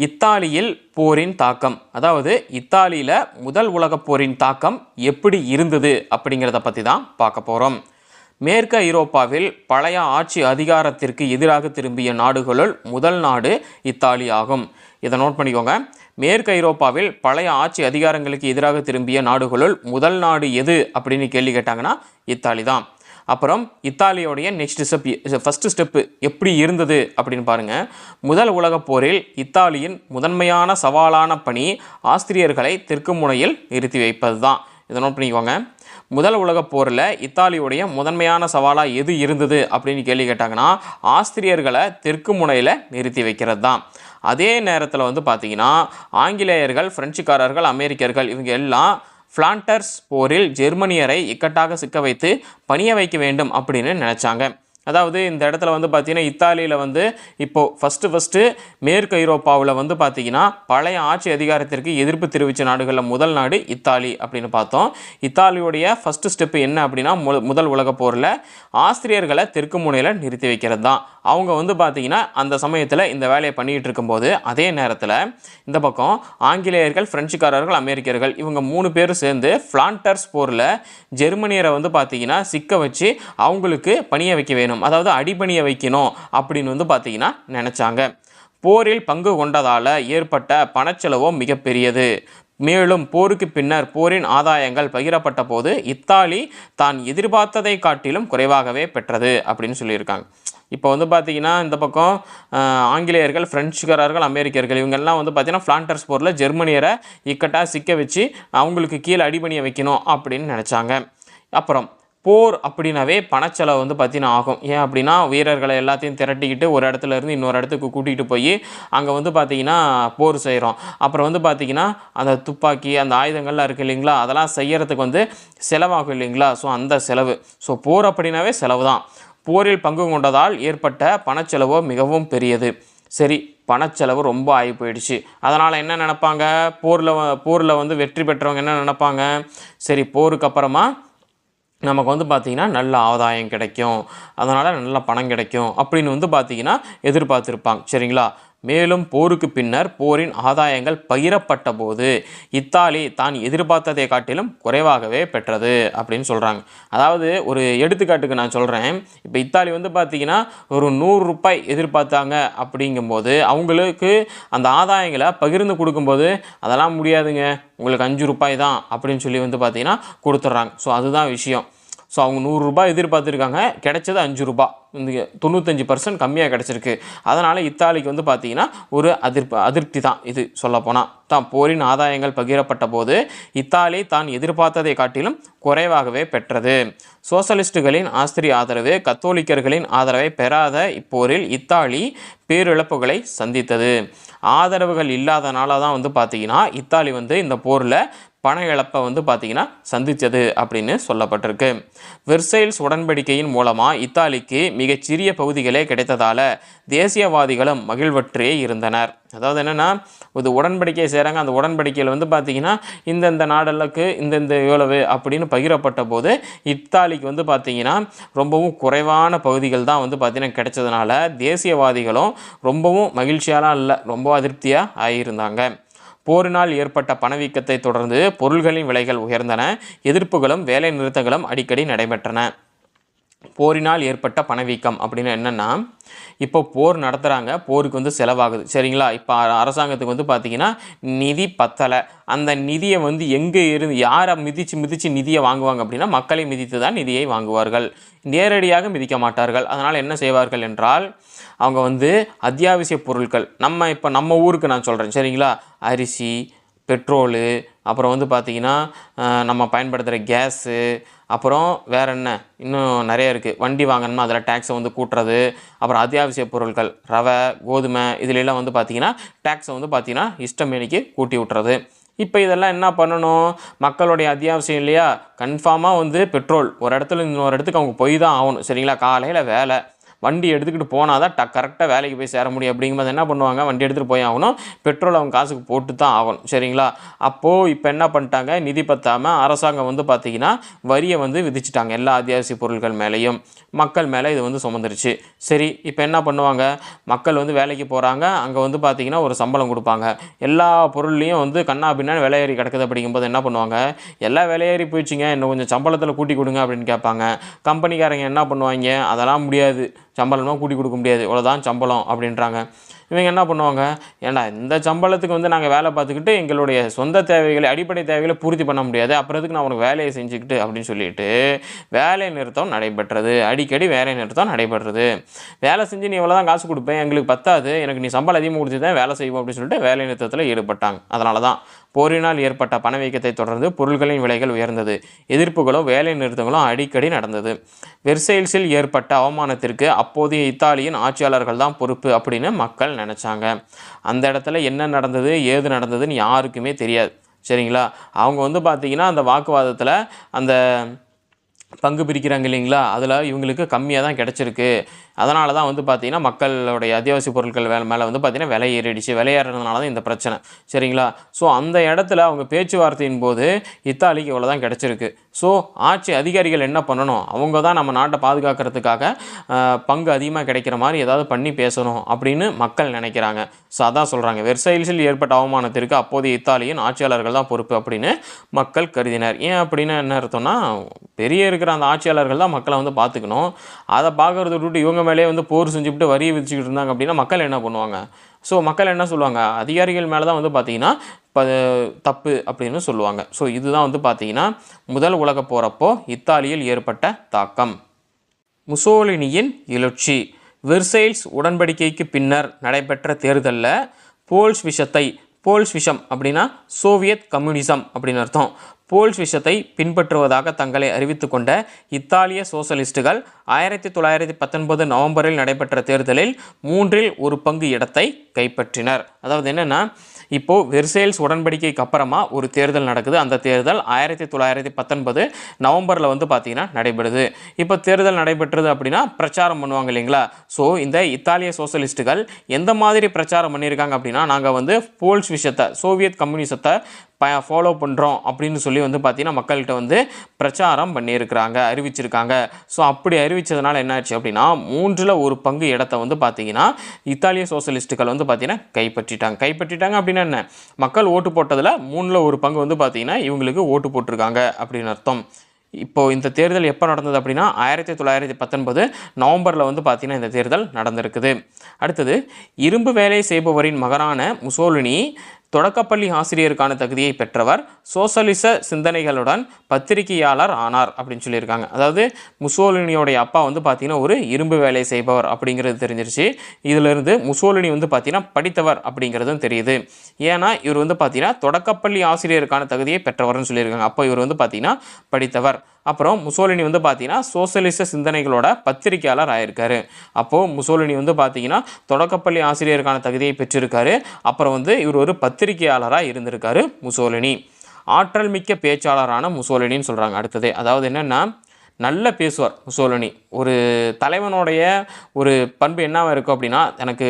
இத்தாலியில் போரின் தாக்கம், அதாவது இத்தாலியில் முதல் உலகப் போரின் தாக்கம் எப்படி இருந்தது அப்படிங்கிறத பற்றி தான் பார்க்க போகிறோம். மேற்கு ஐரோப்பாவில் பழைய ஆட்சி அதிகாரத்திற்கு எதிராக திரும்பிய நாடுகளுள் முதல் நாடு இத்தாலி ஆகும். இதை நோட் பண்ணிக்கோங்க. மேற்கு ஐரோப்பாவில் பழைய ஆட்சி அதிகாரங்களுக்கு எதிராக திரும்பிய நாடுகளுள் முதல் நாடு எது அப்படின்னு கேள்வி கேட்டாங்கன்னா இத்தாலி தான். அப்புறம் இத்தாலியோடைய ஃபஸ்ட்டு ஸ்டெப்பு எப்படி இருந்தது அப்படின்னு பாருங்கள். முதல் உலகப் போரில் இத்தாலியின் முதன்மையான சவாலான பணி ஆஸ்திரியர்களை தெற்கு முனையில் நிறுத்தி வைப்பது தான். இதை நோட் பண்ணிக்கோங்க. முதல் உலகப் போரில் இத்தாலியுடைய முதன்மையான சவாலாக எது இருந்தது அப்படின்னு கேள்வி கேட்டாங்கன்னா ஆஸ்திரியர்களை தெற்கு முனையில் நிறுத்தி வைக்கிறது தான். அதே நேரத்தில் பார்த்தீங்கன்னா ஆங்கிலேயர்கள், பிரெஞ்சுக்காரர்கள், அமெரிக்கர்கள் இவங்க எல்லாம் ஃப்ளாண்டர்ஸ் போரில் ஜெர்மனியரை இக்கட்டாக சிக்க வைத்து பணிய வைக்க வேண்டும் அப்படின்னு நினச்சாங்க. அதாவது இந்த இடத்துல பார்த்தீங்கன்னா இத்தாலியில் இப்போது ஃபஸ்ட்டு மேற்கு ஐரோப்பாவில் பார்த்தீங்கன்னா பழைய ஆட்சி அதிகாரத்திற்கு எதிர்ப்பு தெரிவித்த நாடுகளில் முதல் நாடு இத்தாலி அப்படின்னு பார்த்தோம். இத்தாலியுடைய ஃபஸ்ட்டு ஸ்டெப்பு என்ன அப்படின்னா முதல் உலகப் போரில் ஆஸ்திரியர்களை தெற்கு முனையில் நிறுத்தி வைக்கிறது தான். அவங்க பார்த்தீங்கன்னா அந்த சமயத்தில் இந்த வேலையை பண்ணிகிட்டு இருக்கும்போது அதே நேரத்தில் இந்த பக்கம் ஆங்கிலேயர்கள், பிரெஞ்சுக்காரர்கள், அமெரிக்கர்கள் இவங்க 3 பேரும் சேர்ந்து ஃப்ளாண்டர்ஸ் போரில் ஜெர்மனியரை பார்த்தீங்கன்னா சிக்க வச்சு அவங்களுக்கு பணிய வைக்க வேணும், அதாவது அடிபணிய வைக்கணும் அப்படின்னு பார்த்தீங்கன்னா நினச்சாங்க. போரில் பங்கு கொண்டதால் ஏற்பட்ட பணச்செலவும் மிகப்பெரியது. மேலும் போருக்கு பின்னர் போரின் ஆதாயங்கள் பகிரப்பட்ட போது இத்தாலி தான் எதிர்பார்த்ததை காட்டிலும் குறைவாகவே பெற்றது அப்படின்னு சொல்லியிருக்காங்க. இப்போ பார்த்தீங்கன்னா இந்த பக்கம் ஆங்கிலேயர்கள், பிரெஞ்சுக்காரர்கள், அமெரிக்கர்கள் இவங்கெல்லாம் பார்த்தீங்கன்னா ஃப்ளாண்டர்ஸ் போரில் ஜெர்மனியரை இக்கட்டாக சிக்க வச்சு அவங்களுக்கு கீழே அடிபணிய வைக்கணும் அப்படின்னு நினச்சாங்க. அப்புறம் போர் அப்படின்னாவே பணச்செலவு பார்த்தீங்கன்னா ஆகும். ஏன் அப்படின்னா வீரர்களை எல்லாத்தையும் திரட்டிக்கிட்டு ஒரு இடத்துல இருந்து இன்னொரு இடத்துக்கு கூட்டிகிட்டு போய் அங்கே பார்த்தீங்கன்னா போர் செய்கிறோம். அப்புறம் பார்த்தீங்கன்னா அந்த துப்பாக்கி, அந்த ஆயுதங்கள்லாம் இருக்குது இல்லைங்களா, அதெல்லாம் செய்கிறதுக்கு செலவாகும் இல்லைங்களா. ஸோ அந்த செலவு, ஸோ போர் அப்படின்னாவே செலவு தான். போரில் பங்கு கொண்டதால் ஏற்பட்ட பணச்செலவோ மிகவும் பெரியது. சரி, பணச்செலவு ரொம்ப ஆகி போயிடுச்சு. அதனால் என்ன நினைப்பாங்க, போரில் வெற்றி பெற்றவங்க என்ன நினைப்பாங்க, சரி போருக்கு அப்புறமா நமக்கு பார்த்திங்கன்னா நல்ல ஆதாயம் கிடைக்கும், அதனால் நல்ல பணம் கிடைக்கும் அப்படின்னு பார்த்திங்கன்னா எதிர்பார்த்துருப்பாங்க. சரிங்களா. மேலும் போருக்கு பின்னர் போரின் ஆதாயங்கள் பகிரப்பட்ட போது இத்தாலி தான் எதிர்பார்த்ததை காட்டிலும் குறைவாகவே பெற்றது அப்படின்னு சொல்கிறாங்க. அதாவது ஒரு எடுத்துக்காட்டுக்கு நான் சொல்கிறேன். இப்போ இத்தாலி பார்த்திங்கன்னா ஒரு 100 ரூபாய் எதிர்பார்த்தாங்க அப்படிங்கும்போது அவங்களுக்கு அந்த ஆதாயங்களை பகிர்ந்து கொடுக்கும்போது அதெல்லாம் முடியாதுங்க, உங்களுக்கு 5 ரூபாய் தான் அப்படின்னு சொல்லி பார்த்திங்கன்னா கொடுத்துட்றாங்க. ஸோ அதுதான் விஷயம். ஸோ அவங்க 100 ரூபாய் எதிர்பார்த்துருக்காங்க, கிடைச்சது 5 ரூபாய், இந்த 95% கம்மியாக கிடச்சிருக்கு. அதனால் இத்தாலிக்கு பார்த்தீங்கன்னா ஒரு அதிருப்தி தான் இது. சொல்லப்போனால் தான் போரின் ஆதாயங்கள் பகிரப்பட்ட போது இத்தாலி தான் எதிர்பார்த்ததை காட்டிலும் குறைவாகவே பெற்றது. சோசலிஸ்டுகளின் ஆஸ்திரிய ஆதரவு, கத்தோலிக்கர்களின் ஆதரவை பெறாத இப்போரில் இத்தாலி பேரிழப்புகளை சந்தித்தது. ஆதரவுகள் இல்லாதனால தான் பார்த்தீங்கன்னா இத்தாலி இந்த போரில் பண இழப்பை பார்த்தீங்கன்னா சந்தித்தது அப்படின்னு சொல்லப்பட்டிருக்கு. வெர்சைல்ஸ் உடன்படிக்கையின் மூலமாக இத்தாலிக்கு மிகச்சிறிய பகுதிகளே கிடைத்ததால் தேசியவாதிகளும் மகிழ்வற்றே இருந்தனர். அதாவது என்னென்னா ஒரு உடன்படிக்கை செய்கிறாங்க, அந்த உடன்படிக்கையில் பார்த்தீங்கன்னா இந்தந்த நாடுகளுக்கு இந்தந்த எவ்வளவு அப்படின்னு பகிரப்பட்ட போது இத்தாலிக்கு பார்த்தீங்கன்னா ரொம்பவும் குறைவான பகுதிகள் தான் பார்த்தீங்கன்னா கிடைச்சதுனால தேசியவாதிகளும் ரொம்பவும் மகிழ்ச்சியாலாம் இல்லை, ரொம்ப அதிருப்தியாக ஆகியிருந்தாங்க. போரினால் ஏற்பட்ட பணவீக்கத்தை தொடர்ந்து பொருள்களின் விலைகள் உயர்ந்தன. எதிர்ப்புகளும் வேலை நிறுத்தங்களும் அடிக்கடி நடைபெற்றன. போரினால் ஏற்பட்ட பணவீக்கம் அப்படின்னு என்னென்னா, இப்போ போர் நடத்துகிறாங்க, போருக்கு செலவாகுது. சரிங்களா. இப்போ அரசாங்கத்துக்கு பார்த்தீங்கன்னா நிதி பத்தலை. அந்த நிதியை எங்கே இருந்து யாரை மிதித்து நிதியை வாங்குவாங்க அப்படின்னா மக்களை மிதித்து தான் நிதியை வாங்குவார்கள், நேரடியாக மிதிக்க மாட்டார்கள். அதனால் என்ன செய்வார்கள் என்றால் அவங்க அத்தியாவசிய பொருட்கள், நம்ம ஊருக்கு நான் சொல்கிறேன் சரிங்களா, அரிசி, பெட்ரோலு, அப்புறம் பார்த்திங்கன்னா நம்ம பயன்படுத்துகிற கேஸு, அப்புறம் வேறு என்ன இன்னும் நிறைய இருக்குது, வண்டி வாங்கணுமா அதில் டேக்ஸை கூட்டுறது, அப்புறம் அத்தியாவசிய பொருட்கள் ரவை, கோதுமை இதிலெல்லாம் பார்த்திங்கன்னா டேக்ஸை பார்த்திங்கன்னா இஷ்டமேனிக்கு கூட்டி விட்டுறது. இப்போ இதெல்லாம் என்ன பண்ணணும், மக்களுடைய அத்தியாவசியம் இல்லையா. கன்ஃபார்மாக பெட்ரோல் ஒரு இடத்துல இன்னொரு இடத்துக்கு அவங்க போய் தான் ஆகணும். சரிங்களா. காலையில் வேலை, வண்டி எடுத்துக்கிட்டு போனால் தான் கரெக்டாக வேலைக்கு போய் சேர முடியும். அப்படிங்கும்போது என்ன பண்ணுவாங்க, வண்டி எடுத்துகிட்டு போய் ஆகணும், பெட்ரோல் அவங்க காசுக்கு போட்டு தான் ஆகணும். சரிங்களா? அப்போது இப்போ என்ன பண்ணிட்டாங்க, நிதி பத்தாமல் அரசாங்கம் வந்து பார்த்திங்கன்னா வரியை வந்து விதிச்சிட்டாங்க எல்லா அத்தியாவசிய பொருட்கள் மேலேயும். மக்கள் மேலே இது வந்து சுமந்துருச்சு. சரி, இப்போ என்ன பண்ணுவாங்க, மக்கள் வந்து வேலைக்கு போகிறாங்க, அங்கே வந்து பார்த்திங்கன்னா ஒரு சம்பளம் கொடுப்பாங்க. எல்லா பொருள்லேயும் வந்து கண்ணா பின்னான்னு விலையேறி கிடக்குது. அப்படிங்கும்போது என்ன பண்ணுவாங்க, எல்லா விலையேறி போயிடுச்சுங்க, இன்னும் கொஞ்சம் சம்பளத்தில் கூட்டி கொடுங்க அப்படின்னு கேட்பாங்க. கம்பெனிக்காரங்க என்ன பண்ணுவாங்க, அதெல்லாம் முடியாது, சம்பளம்லாம் கூட்டி கொடுக்க முடியாது, இவ்வளோதான் சம்பளம் அப்படின்றாங்க. இவங்க என்ன பண்ணுவாங்க, ஏன்டா இந்த சம்பளத்துக்கு வந்து நாங்கள் வேலை பார்த்துக்கிட்டு எங்களுடைய சொந்த தேவைகளை, அடிப்படை தேவைகளை பூர்த்தி பண்ண முடியாது, அப்புறத்துக்கு நான் உனக்கு வேலையை செஞ்சுக்கிட்டு அப்படின்னு சொல்லிட்டு வேலை நிறுத்தம் நடைபெற்றது. அடிக்கடி வேலை நிறுத்தம் நடைபெறுறது. வேலை செஞ்சு நீ இவ்வளோ தான் காசு கொடுப்பேன், எங்களுக்கு பத்தாது, எனக்கு நீ சம்பளம் அதிகமாக கொடுத்து தான் வேலை செய்வோம் அப்படின்னு சொல்லிட்டு வேலை நிறுத்தத்தில் ஈடுபட்டாங்க. அதனால தான் போரினால் ஏற்பட்ட பணவீக்கத்தை தொடர்ந்து பொருட்களின் விலைகள் உயர்ந்தது. எதிர்ப்புகளும் வேலை நிறுத்தங்களும் அடிக்கடி நடந்தது. வெர்சைல்ஸில் ஏற்பட்ட அவமானத்திற்கு அப்போதைய இத்தாலியின் ஆட்சியாளர்கள் தான் பொறுப்பு அப்படின்னு மக்கள் நினச்சாங்க. அந்த இடத்துல என்ன நடந்தது, ஏது நடந்ததுன்னு யாருக்குமே தெரியாது. சரிங்களா? அவங்க வந்து பார்த்திங்கன்னா அந்த வாக்குவாதத்தில் அந்த பங்கு பிரிக்கிறாங்க இல்லைங்களா, அதில் இவங்களுக்கு கம்மியாக தான் கிடச்சிருக்கு. அதனால தான் வந்து பார்த்திங்கன்னா மக்களுடைய அத்தியாவசிய பொருட்கள் மேலே வந்து பார்த்திங்கன்னா விலை ஏறிடுச்சு. விலையேறதுனால தான் இந்த பிரச்சனை. சரிங்களா? ஸோ அந்த இடத்துல அவங்க பேச்சுவார்த்தையின் போது இத்தாலிக்கு இவ்வளோ தான் கிடச்சிருக்கு. ஸோ ஆட்சி அதிகாரிகள் என்ன பண்ணணும், அவங்க தான் நம்ம நாட்டை பாதுகாக்கிறதுக்காக பங்கு அதிகமாக கிடைக்கிற மாதிரி ஏதாவது பண்ணி பேசணும் அப்படின்னு மக்கள் நினைக்கிறாங்க. ஸோ அதான் சொல்கிறாங்க, வெர்சைல்ஸில் ஏற்பட்ட அவமானத்திற்கு அப்போதைய இத்தாலியின் ஆட்சியாளர்கள் தான் பொறுப்பு அப்படின்னு மக்கள் கருதினர். ஏன் அப்படின்னு என்ன அர்த்தம்னா, பெரிய இருக்கிற அந்த ஆட்சியாளர்கள் தான் மக்களை வந்து பார்த்துக்கணும். அதை பார்க்குறத விட்டுட்டு இவங்க மேலே வந்து போர் செஞ்சுவிட்டு வரியை விதிச்சுக்கிட்டு இருந்தாங்க அப்படின்னா மக்கள் என்ன பண்ணுவாங்க? ஸோ மக்கள் என்ன சொல்லுவாங்க, அதிகாரிகள் மேலே தான் வந்து பார்த்திங்கன்னா தப்பு அப்படின்னு சொல்லுவாங்க. ஸோ இதுதான் வந்து பார்த்திங்கன்னா முதல் உலகப் போரப்போ இத்தாலியில் ஏற்பட்ட தாக்கம். முசோலினியின் எழுச்சி. வெர்சைல்ஸ் உடன்படிக்கைக்கு பின்னர் நடைபெற்ற தேர்தலில் போல்ஷ்விஷம் அப்படின்னா சோவியத் கம்யூனிசம் அப்படின்னு அர்த்தம். போல்ஷ்விஷத்தை பின்பற்றுவதாக தங்களை அறிவித்து கொண்ட இத்தாலிய சோசலிஸ்டுகள் 1919 நவம்பரில் நடைபெற்ற தேர்தலில் 1/3 இடத்தை கைப்பற்றினர். அதாவது என்னென்னா, இப்போது வெர்சைல்ஸ் உடன்படிக்கைக்கு அப்புறமா ஒரு தேர்தல் நடக்குது. அந்த தேர்தல் 1919 நவம்பரில் வந்து பார்த்திங்கன்னா நடைபெறுது. இப்போ தேர்தல் நடைபெற்றது அப்படின்னா பிரச்சாரம் பண்ணுவாங்க இல்லைங்களா. ஸோ இந்த இத்தாலிய சோசலிஸ்டுகள் எந்த மாதிரி பிரச்சாரம் பண்ணியிருக்காங்க அப்படின்னா, நாங்கள் வந்து போல்ஷ்விஷத்தை, சோவியத் கம்யூனிசத்தை ஃபாலோ பண்ணுறோம் அப்படின்னு சொல்லி வந்து பார்த்திங்கன்னா மக்கள்கிட்ட வந்து பிரச்சாரம் பண்ணியிருக்கிறாங்க, அறிவிச்சிருக்காங்க. ஸோ அப்படி அறிவித்ததுனால என்னாச்சு அப்படின்னா 1/3 இடத்த வந்து பார்த்திங்கன்னா இத்தாலிய சோசலிஸ்டுகள் வந்து பார்த்திங்கன்னா கைப்பற்றிட்டாங்க அப்படின்னா என்ன, மக்கள் ஓட்டு போட்டதில் 1/3 வந்து பார்த்திங்கன்னா இவங்களுக்கு ஓட்டு போட்டிருக்காங்க அப்படின்னு அர்த்தம். இப்போது இந்த தேர்தல் எப்போ நடந்தது அப்படின்னா 1919 நவம்பரில் வந்து பார்த்திங்கன்னா இந்த தேர்தல் நடந்திருக்குது. அடுத்தது, இரும்பு வேலை செய்பவரின் மகனான முசோலினி தொடக்கப்பள்ளி ஆசிரியருக்கான தகுதியை பெற்றவர். சோசலிச சிந்தனைகளுடன் பத்திரிகையாளர் ஆனார் அப்படின்னு சொல்லியிருக்காங்க. அதாவது முசோலினியோடைய அப்பா வந்து பார்த்திங்கன்னா ஒரு இரும்பு வேலை செய்பவர் அப்படிங்கிறது தெரிஞ்சிருச்சு. இதிலிருந்து முசோலினி வந்து பார்த்திங்கன்னா படித்தவர் அப்படிங்கிறதும் தெரியுது. ஏன்னா இவர் வந்து பார்த்திங்கன்னா தொடக்கப்பள்ளி ஆசிரியருக்கான தகுதியை பெற்றவர்னு சொல்லியிருக்காங்க. அப்போ இவர் வந்து பார்த்திங்கன்னா படித்தவர். அப்புறம் முசோலினி வந்து பார்த்திங்கன்னா சோசலிச சிந்தனைகளோட பத்திரிகையாளர் ஆயிருக்காரு. அப்போது முசோலினி வந்து பார்த்திங்கன்னா தொடக்கப்பள்ளி ஆசிரியருக்கான தகுதியை பெற்றிருக்காரு. அப்புறம் வந்து இவர் ஒரு பத்திரிகையாளராக இருந்திருக்காரு முசோலினி. ஆற்றல் மிக்க பேச்சாளரான முசோலினின்னு சொல்கிறாங்க. அடுத்தது, அதாவது என்னென்னா நல்ல பேசுவார் முசோலினி. ஒரு தலைவனுடைய ஒரு பண்பு என்னவா இருக்கும் அப்படின்னா, எனக்கு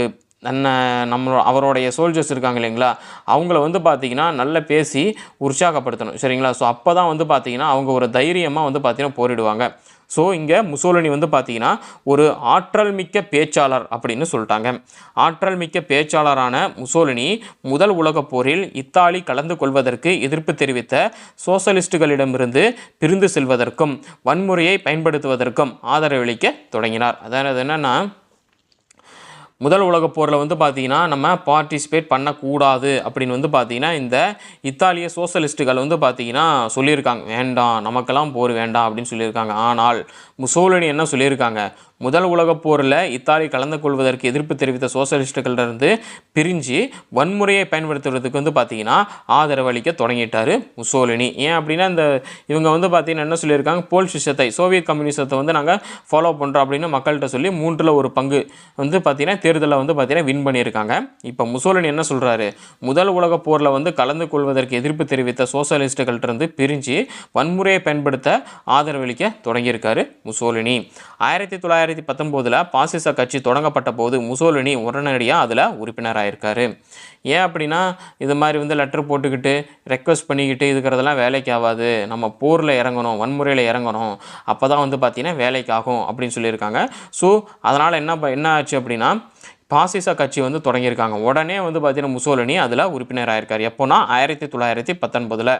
அவருடைய சோல்ஜர்ஸ் இருக்காங்க இல்லைங்களா, அவங்கள வந்து பார்த்திங்கன்னா நல்லா பேசி உற்சாகப்படுத்தணும். சரிங்களா? ஸோ அப்போ தான் வந்து பார்த்திங்கன்னா அவங்க ஒரு தைரியமாக வந்து பார்த்திங்கன்னா போரிடுவாங்க. ஸோ இங்கே முசோலினி வந்து பார்த்திங்கன்னா ஒரு ஆற்றல் மிக்க பேச்சாளர் அப்படின்னு சொல்லிட்டாங்க. ஆற்றல் மிக்க பேச்சாளரான முசோலினி முதல் உலகப் போரில் இத்தாலி கலந்து கொள்வதற்கு எதிர்ப்பு தெரிவித்த சோசலிஸ்டுகளிடமிருந்து பிரிந்து செல்வதற்கும் வன்முறையை பயன்படுத்துவதற்கும் ஆதரவளிக்க தொடங்கினார். அதாவது என்னென்னா, முதல் உலகப் போரில் வந்து பார்த்திங்கன்னா நம்ம பார்ட்டிசிபேட் பண்ணக்கூடாது அப்படின்னு வந்து பார்த்திங்கன்னா இந்த இத்தாலிய சோசலிஸ்ட்டுகள் வந்து பார்த்திங்கன்னா சொல்லியிருக்காங்க, வேண்டாம் நமக்கெல்லாம் போர் வேண்டாம் அப்படின்னு சொல்லியிருக்காங்க. ஆனால் முசோலினி என்ன சொல்லியிருக்காங்க, முதல் உலகப் போரில் இத்தாலி கலந்து கொள்வதற்கு எதிர்ப்பு தெரிவித்த சோசலிஸ்ட்டுகளிலிருந்து பிரிஞ்சு வன்முறையை பயன்படுத்துவதற்கு வந்து பார்த்திங்கன்னா ஆதரவளிக்க தொடங்கிட்டார் முசோலினி. ஏன் அப்படின்னா இவங்க வந்து பார்த்திங்கன்னா என்ன சொல்லியிருக்காங்க, போல்ஷிசத்தை, சோவியத் கம்யூனிசத்தை வந்து நாங்கள் ஃபாலோ பண்ணுறோம் அப்படின்னு மக்கள்கிட்ட சொல்லி 1/3 வந்து பார்த்திங்கன்னா தேர்தலில் வந்து பார்த்திங்கன்னா வின் பண்ணியிருக்காங்க. இப்போ முசோலினி என்ன சொல்கிறாரு, முதல் உலகப் போரில் வந்து கலந்து கொள்வதற்கு எதிர்ப்பு தெரிவித்த சோசலிஸ்ட்டுகளிலிருந்து பிரிஞ்சு வன்முறையை பயன்படுத்த ஆதரவளிக்க தொடங்கியிருக்காரு முசோலினி. 1920 1919 பாசிச கட்சி தொடங்கப்பட்ட போது முசோலினி உடனடியாக அதில் உறுப்பினராயிருக்காரு. ஏன் அப்படின்னா இது மாதிரி வந்து லெட்டர் போட்டுக்கிட்டு ரெக்வஸ்ட் பண்ணிக்கிட்டு இருக்கிறதெல்லாம் வேலைக்கு ஆகாது, நம்ம போரில் இறங்கணும், வன்முறையில் இறங்கணும், அப்போ தான் வந்து பார்த்திங்கன்னா வேலைக்கு ஆகும் அப்படின்னு சொல்லியிருக்காங்க. ஸோ அதனால் என்ன ஆச்சு அப்படின்னா பாசிச கட்சி வந்து தொடங்கியிருக்காங்க. உடனே வந்து பார்த்தீங்கன்னா முசோலினி அதில் உறுப்பினராயிருக்கார். எப்போனா 1919.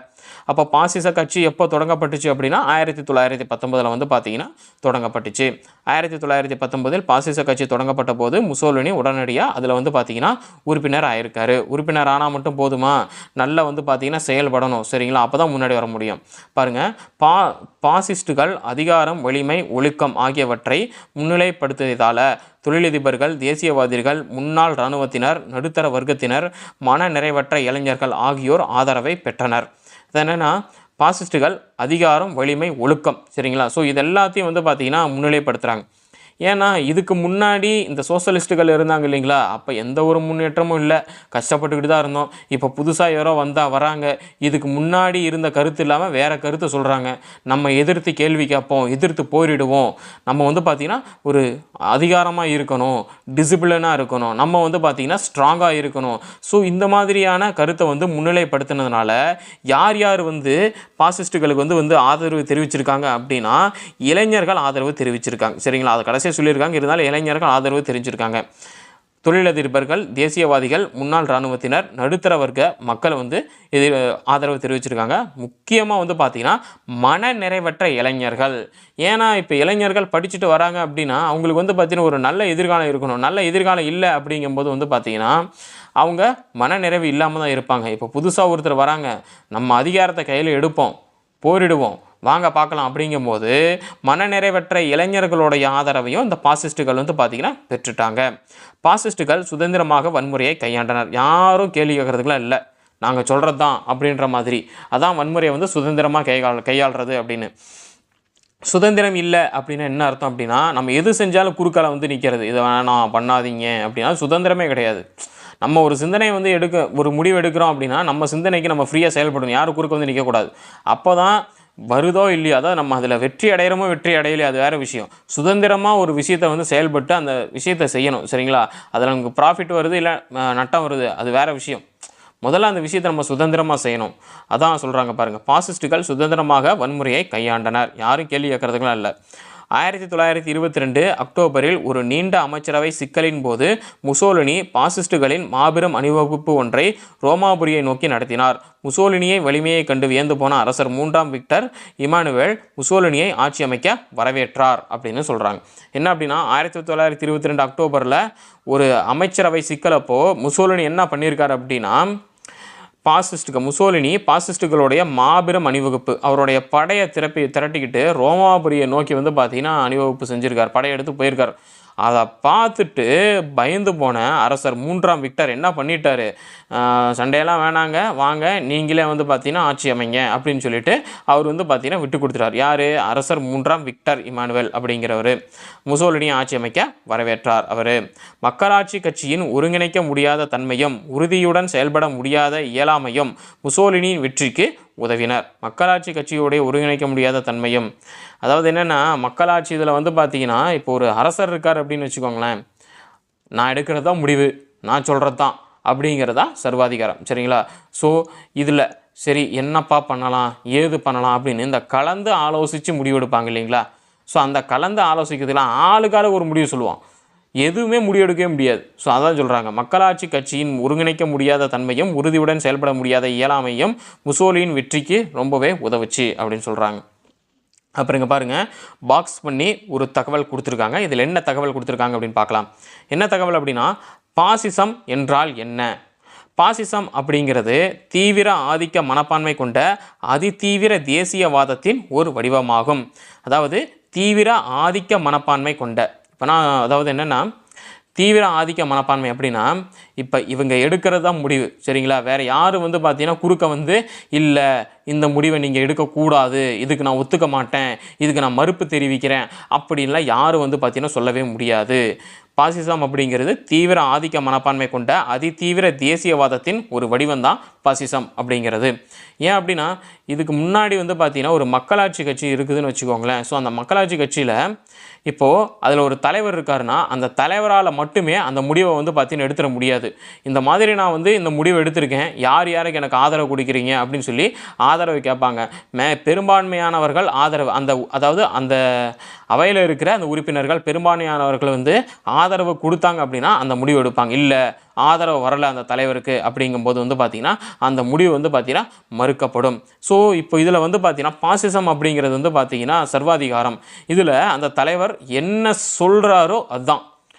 அப்போ பாசிச கட்சி எப்போ தொடங்கப்பட்டுச்சு அப்படின்னா 1919 வந்து பார்த்தீங்கன்னா தொடங்கப்பட்டுச்சு. 1919 பாசிச கட்சி தொடங்கப்பட்ட போது முசோலினி உடனடியாக அதில் வந்து பார்த்தீங்கன்னா உறுப்பினர் ஆயிருக்காரு. உறுப்பினர் ஆனால் மட்டும் போதுமா, நல்லா வந்து பார்த்தீங்கன்னா செயல்படணும், சரிங்களா? அப்போ தான் முன்னாடி வர முடியும். பாருங்கள், பாசிஸ்டுகள் அதிகாரம், வலிமை, ஒழுக்கம் ஆகியவற்றை முன்னிலைப்படுத்தியதால் தொழிலதிபர்கள், தேசியவாதிகள், முன்னாள் இராணுவத்தினர், நடுத்தர வர்க்கத்தினர், மன நிறைவற்ற இளைஞர்கள் ஆகியோர் ஆதரவை பெற்றனர். அது என்னென்னா பாசிஸ்டுகள் அதிகாரம், வலிமை, ஒழுக்கம், சரிங்களா? ஸோ இது எல்லாத்தையும் வந்து பார்த்திங்கன்னா முன்னிலைப்படுத்துகிறாங்க. ஏன்னா இதுக்கு முன்னாடி இந்த சோஷலிஸ்ட்டுகள் இருந்தாங்க இல்லைங்களா, அப்போ எந்த ஒரு முன்னேற்றமும் இல்லை, கஷ்டப்பட்டுக்கிட்டு தான் இருந்தோம். இப்போ புதுசாக யாரோ வராங்க, இதுக்கு முன்னாடி இருந்த கருத்து இல்லாமல் வேறு கருத்து சொல்கிறாங்க, நம்ம எதிர்த்து கேள்வி கேட்போம், எதிர்த்து போரிடுவோம், நம்ம வந்து பார்த்திங்கன்னா ஒரு அதிகாரமாக இருக்கணும், டிசிப்ளினாக இருக்கணும், நம்ம வந்து பார்த்திங்கன்னா ஸ்ட்ராங்காக இருக்கணும். ஸோ இந்த மாதிரியான கருத்தை வந்து முன்னிலைப்படுத்தினதுனால யார் யார் வந்து பாசிஸ்ட்டுகளுக்கு வந்து ஆதரவு தெரிவிச்சிருக்காங்க அப்படின்னா இளைஞர்கள் ஆதரவு தெரிவிச்சிருக்காங்க, சரிங்களா? அது கடைசி சொல்லியிருக்காங்க, இருந்தாலும் இளைஞர்கள் ஆதரவு தெரிஞ்சிருக்காங்க. தொழிலதிபர்கள், தேசியவாதிகள், முன்னாள் இராணுவத்தினர், நடுத்தர வர்க்க மக்கள் வந்து இது ஆதரவு தெரிவிச்சிருக்காங்க. முக்கியமாக வந்து பார்த்திங்கன்னா மன நிறைவற்ற இளைஞர்கள். ஏன்னா இப்போ இளைஞர்கள் படிச்சுட்டு வராங்க அப்படின்னா அவங்களுக்கு வந்து பார்த்திங்கன்னா ஒரு நல்ல எதிர்காலம் இருக்கணும். நல்ல எதிர்காலம் இல்லை அப்படிங்கும்போது வந்து பார்த்திங்கன்னா அவங்க மனநிறைவு இல்லாமல் தான் இருப்பாங்க. இப்போ புதுசாக ஒருத்தர் வராங்க, நம்ம அதிகாரத்தை கையில் எடுப்போம், போரிடுவோம், வாங்க பார்க்கலாம் அப்படிங்கும்போது மனநிறைவற்ற இளைஞர்களுடைய ஆதரவையும் இந்த பாசிஸ்ட்டுகள் வந்து பார்த்திங்கன்னா பெற்றுட்டாங்க. பாசிஸ்ட்டுகள் சுதந்திரமாக வன்முறையை கையாண்டனர். யாரும் கேள்வி கேட்கறதுக்குலாம் இல்லை, நாங்கள் சொல்கிறது தான் அப்படின்ற மாதிரி. அதான் வன்முறையை வந்து சுதந்திரமாக கையாளுறது அப்படின்னு. சுதந்திரம் இல்லை அப்படின்னா என்ன அர்த்தம் அப்படின்னா நம்ம எது செஞ்சாலும் குறுக்கால வந்து நிற்கிறது, இதை வேணாம் பண்ணாதீங்க அப்படின்னா சுதந்திரமே கிடையாது. நம்ம ஒரு சிந்தனை வந்து ஒரு முடிவு எடுக்கிறோம் அப்படின்னா நம்ம சிந்தனைக்கு நம்ம ஃப்ரீயாக செயல்படணும், யாரும் குறுக்க வந்து நிற்கக்கூடாது. அப்போ தான் வருதோ இல்லையோ, அதாவது நம்ம அதில் வெற்றி அடைகிறோமோ வெற்றி அடையலையோ அது வேறு விஷயம். சுதந்திரமாக ஒரு விஷயத்தை வந்து செயல்பட்டு அந்த விஷயத்தை செய்யணும், சரிங்களா? அதில் நமக்கு ப்ராஃபிட் வருது இல்லை நட்டம் வருது அது வேறு விஷயம். முதல்ல அந்த விஷயத்தை நம்ம சுதந்திரமாக செய்யணும். அதான் சொல்கிறாங்க பாருங்கள், பாசிஸ்ட்டுகள் சுதந்திரமாக வன்முறையை கையாண்டனர், யாரும் கேள்வி கேட்கறதுக்கெலாம் இல்லை. 1922 அக்டோபரில் ஒரு நீண்ட அமைச்சரவை சிக்கலின் போது முசோலினி பாசிஸ்டுகளின் மாபெரும் அணிவகுப்பு ஒன்றை ரோமாபுரியை நோக்கி நடத்தினார். முசோலினியை வலிமையை கண்டு வியந்து போன அரசர் 3ஆம் விக்டர் இமானுவேல் முசோலினியை ஆட்சி அமைக்க வரவேற்றார் அப்படின்னு சொல்கிறாங்க. என்ன அப்படின்னா 1922 அக்டோபரில் ஒரு அமைச்சரவை சிக்கலப்போ முசோலினி என்ன பண்ணியிருக்காரு அப்படின்னா முசோலினி பாசிஸ்ட்டுகளுடைய மாபெரும் அணிவகுப்பு, அவருடைய படையை திரட்டிக்கிட்டு ரோமாபுரியை நோக்கி வந்து பார்த்திங்கன்னா அணிவகுப்பு செஞ்சுருக்கார், படையெடுத்து போயிருக்கார். அதை பார்த்துட்டு பயந்து போன அரசர் 3ஆம் விக்டர் என்ன பண்ணிட்டாரு, சண்டையெல்லாம் வேணாங்க, வாங்க நீங்களே வந்து பார்த்தீங்கன்னா ஆட்சி அமைங்க அப்படின்னு சொல்லிட்டு அவர் வந்து பார்த்தீங்கன்னா விட்டு கொடுத்துட்டார். யார்? அரசர் 3ஆம் விக்டர் இமானுவேல் அப்படிங்கிறவர் முசோலினியை ஆட்சி அமைக்க வரவேற்றார். அவர் மக்களாட்சி கட்சியின் ஒருங்கிணைக்க முடியாத தன்மையும் உறுதியுடன் செயல்பட முடியாத இயலாமையும் முசோலினியின் வெற்றிக்கு உதவினர். மக்களாட்சி கட்சியோடைய ஒருங்கிணைக்க முடியாத தன்மையும், அதாவது என்னென்னா மக்களாட்சி இதில் வந்து பார்த்திங்கன்னா இப்போ ஒரு அரசர் இருக்கார் அப்படின்னு வச்சுக்கோங்களேன், நான் எடுக்கிறது தான் முடிவு, நான் சொல்கிறது தான் அப்படிங்கிறதா சர்வாதிகாரம், சரிங்களா? ஸோ இதில் சரி என்னப்பா பண்ணலாம் ஏது பண்ணலாம் அப்படின்னு இந்த கலந்து ஆலோசித்து முடிவெடுப்பாங்க இல்லைங்களா? ஸோ அந்த கலந்து ஆலோசிக்கிறதுலாம் ஆளுக்கால ஒரு முடிவு சொல்லுவான், எதுவுமே முடிவெடுக்கவே முடியாது. ஸோ அதான் சொல்கிறாங்க, மக்களாட்சி கட்சியின் ஒருங்கிணைக்க முடியாத தன்மையும் உறுதியுடன் செயல்பட முடியாத இயலாமையும் முசோலினியின் வெற்றிக்கு ரொம்பவே உதவுச்சு அப்படின்னு சொல்கிறாங்க. அப்புறம் இங்கே பாருங்கள், பாக்ஸ் பண்ணி ஒரு தகவல் கொடுத்துருக்காங்க. இதில் என்ன தகவல் கொடுத்துருக்காங்க அப்படின்னு பார்க்கலாம். என்ன தகவல் அப்படின்னா, பாசிசம் என்றால் என்ன? பாசிசம் அப்படிங்கிறது தீவிர ஆதிக்க மனப்பான்மை கொண்ட அதிதீவிர தேசியவாதத்தின் ஒரு வடிவமாகும். அதாவது தீவிர ஆதிக்க மனப்பான்மை கொண்ட, இப்போ நான் அதாவது என்னென்னா தீவிர ஆதிக்க மனப்பான்மை அப்படின்னா இப்போ இவங்க எடுக்கிறது தான் முடிவு, சரிங்களா? வேறு யாரும் வந்து பார்த்தீங்கன்னா குறுக்க வந்து இல்லை இந்த முடிவை நீங்கள் எடுக்கக்கூடாது, இதுக்கு நான் ஒத்துக்க மாட்டேன், இதுக்கு நான் மறுப்பு தெரிவிக்கிறேன் அப்படின்லாம் யாரும் வந்து பார்த்தீங்கன்னா சொல்லவே முடியாது. பாசிசம் அப்படிங்கிறது தீவிர ஆதிக்க மனப்பான்மை கொண்ட அதிதீவிர தேசியவாதத்தின் ஒரு வடிவம் தான் பாசிசம் அப்படிங்கிறது. ஏன் அப்படின்னா இதுக்கு முன்னாடி வந்து பார்த்திங்கன்னா ஒரு மக்களாட்சி கட்சி இருக்குதுன்னு வச்சுக்கோங்களேன். ஸோ அந்த மக்களாட்சி கட்சியில் இப்போது அதில் ஒரு தலைவர் இருக்காருன்னா அந்த தலைவரால் மட்டுமே அந்த முடிவை வந்து பார்த்தீங்கன்னா எடுத்துட முடியாது. இந்த மாதிரி நான் வந்து இந்த முடிவை எடுத்திருக்கேன், யார் யாருக்கு எனக்கு ஆதரவு கொடுக்குறீங்க அப்படின்னு சொல்லி ஆதரவு கேட்பாங்க. பெரும்பான்மையானவர்கள் ஆதரவு அதாவது அந்த அவையில் இருக்கிற அந்த உறுப்பினர்கள் பெரும்பான்மையானவர்கள் வந்து ஆதரவு கொடுத்தாங்க அப்படின்னா அந்த முடிவு எடுப்பாங்க. இல்லை ஆதரவு வரலை அந்த தலைவருக்கு அப்படிங்கும்போது வந்து பார்த்திங்கன்னா அந்த முடிவு வந்து பார்த்திங்கன்னா மறுக்கப்படும். ஸோ இப்போ இதில் வந்து பார்த்திங்கன்னா பாசிசம் அப்படிங்கிறது வந்து பார்த்திங்கன்னா சர்வாதிகாரம். இதில் அந்த தலைவர் என்ன சொல்கிறாரோ அதுதான்,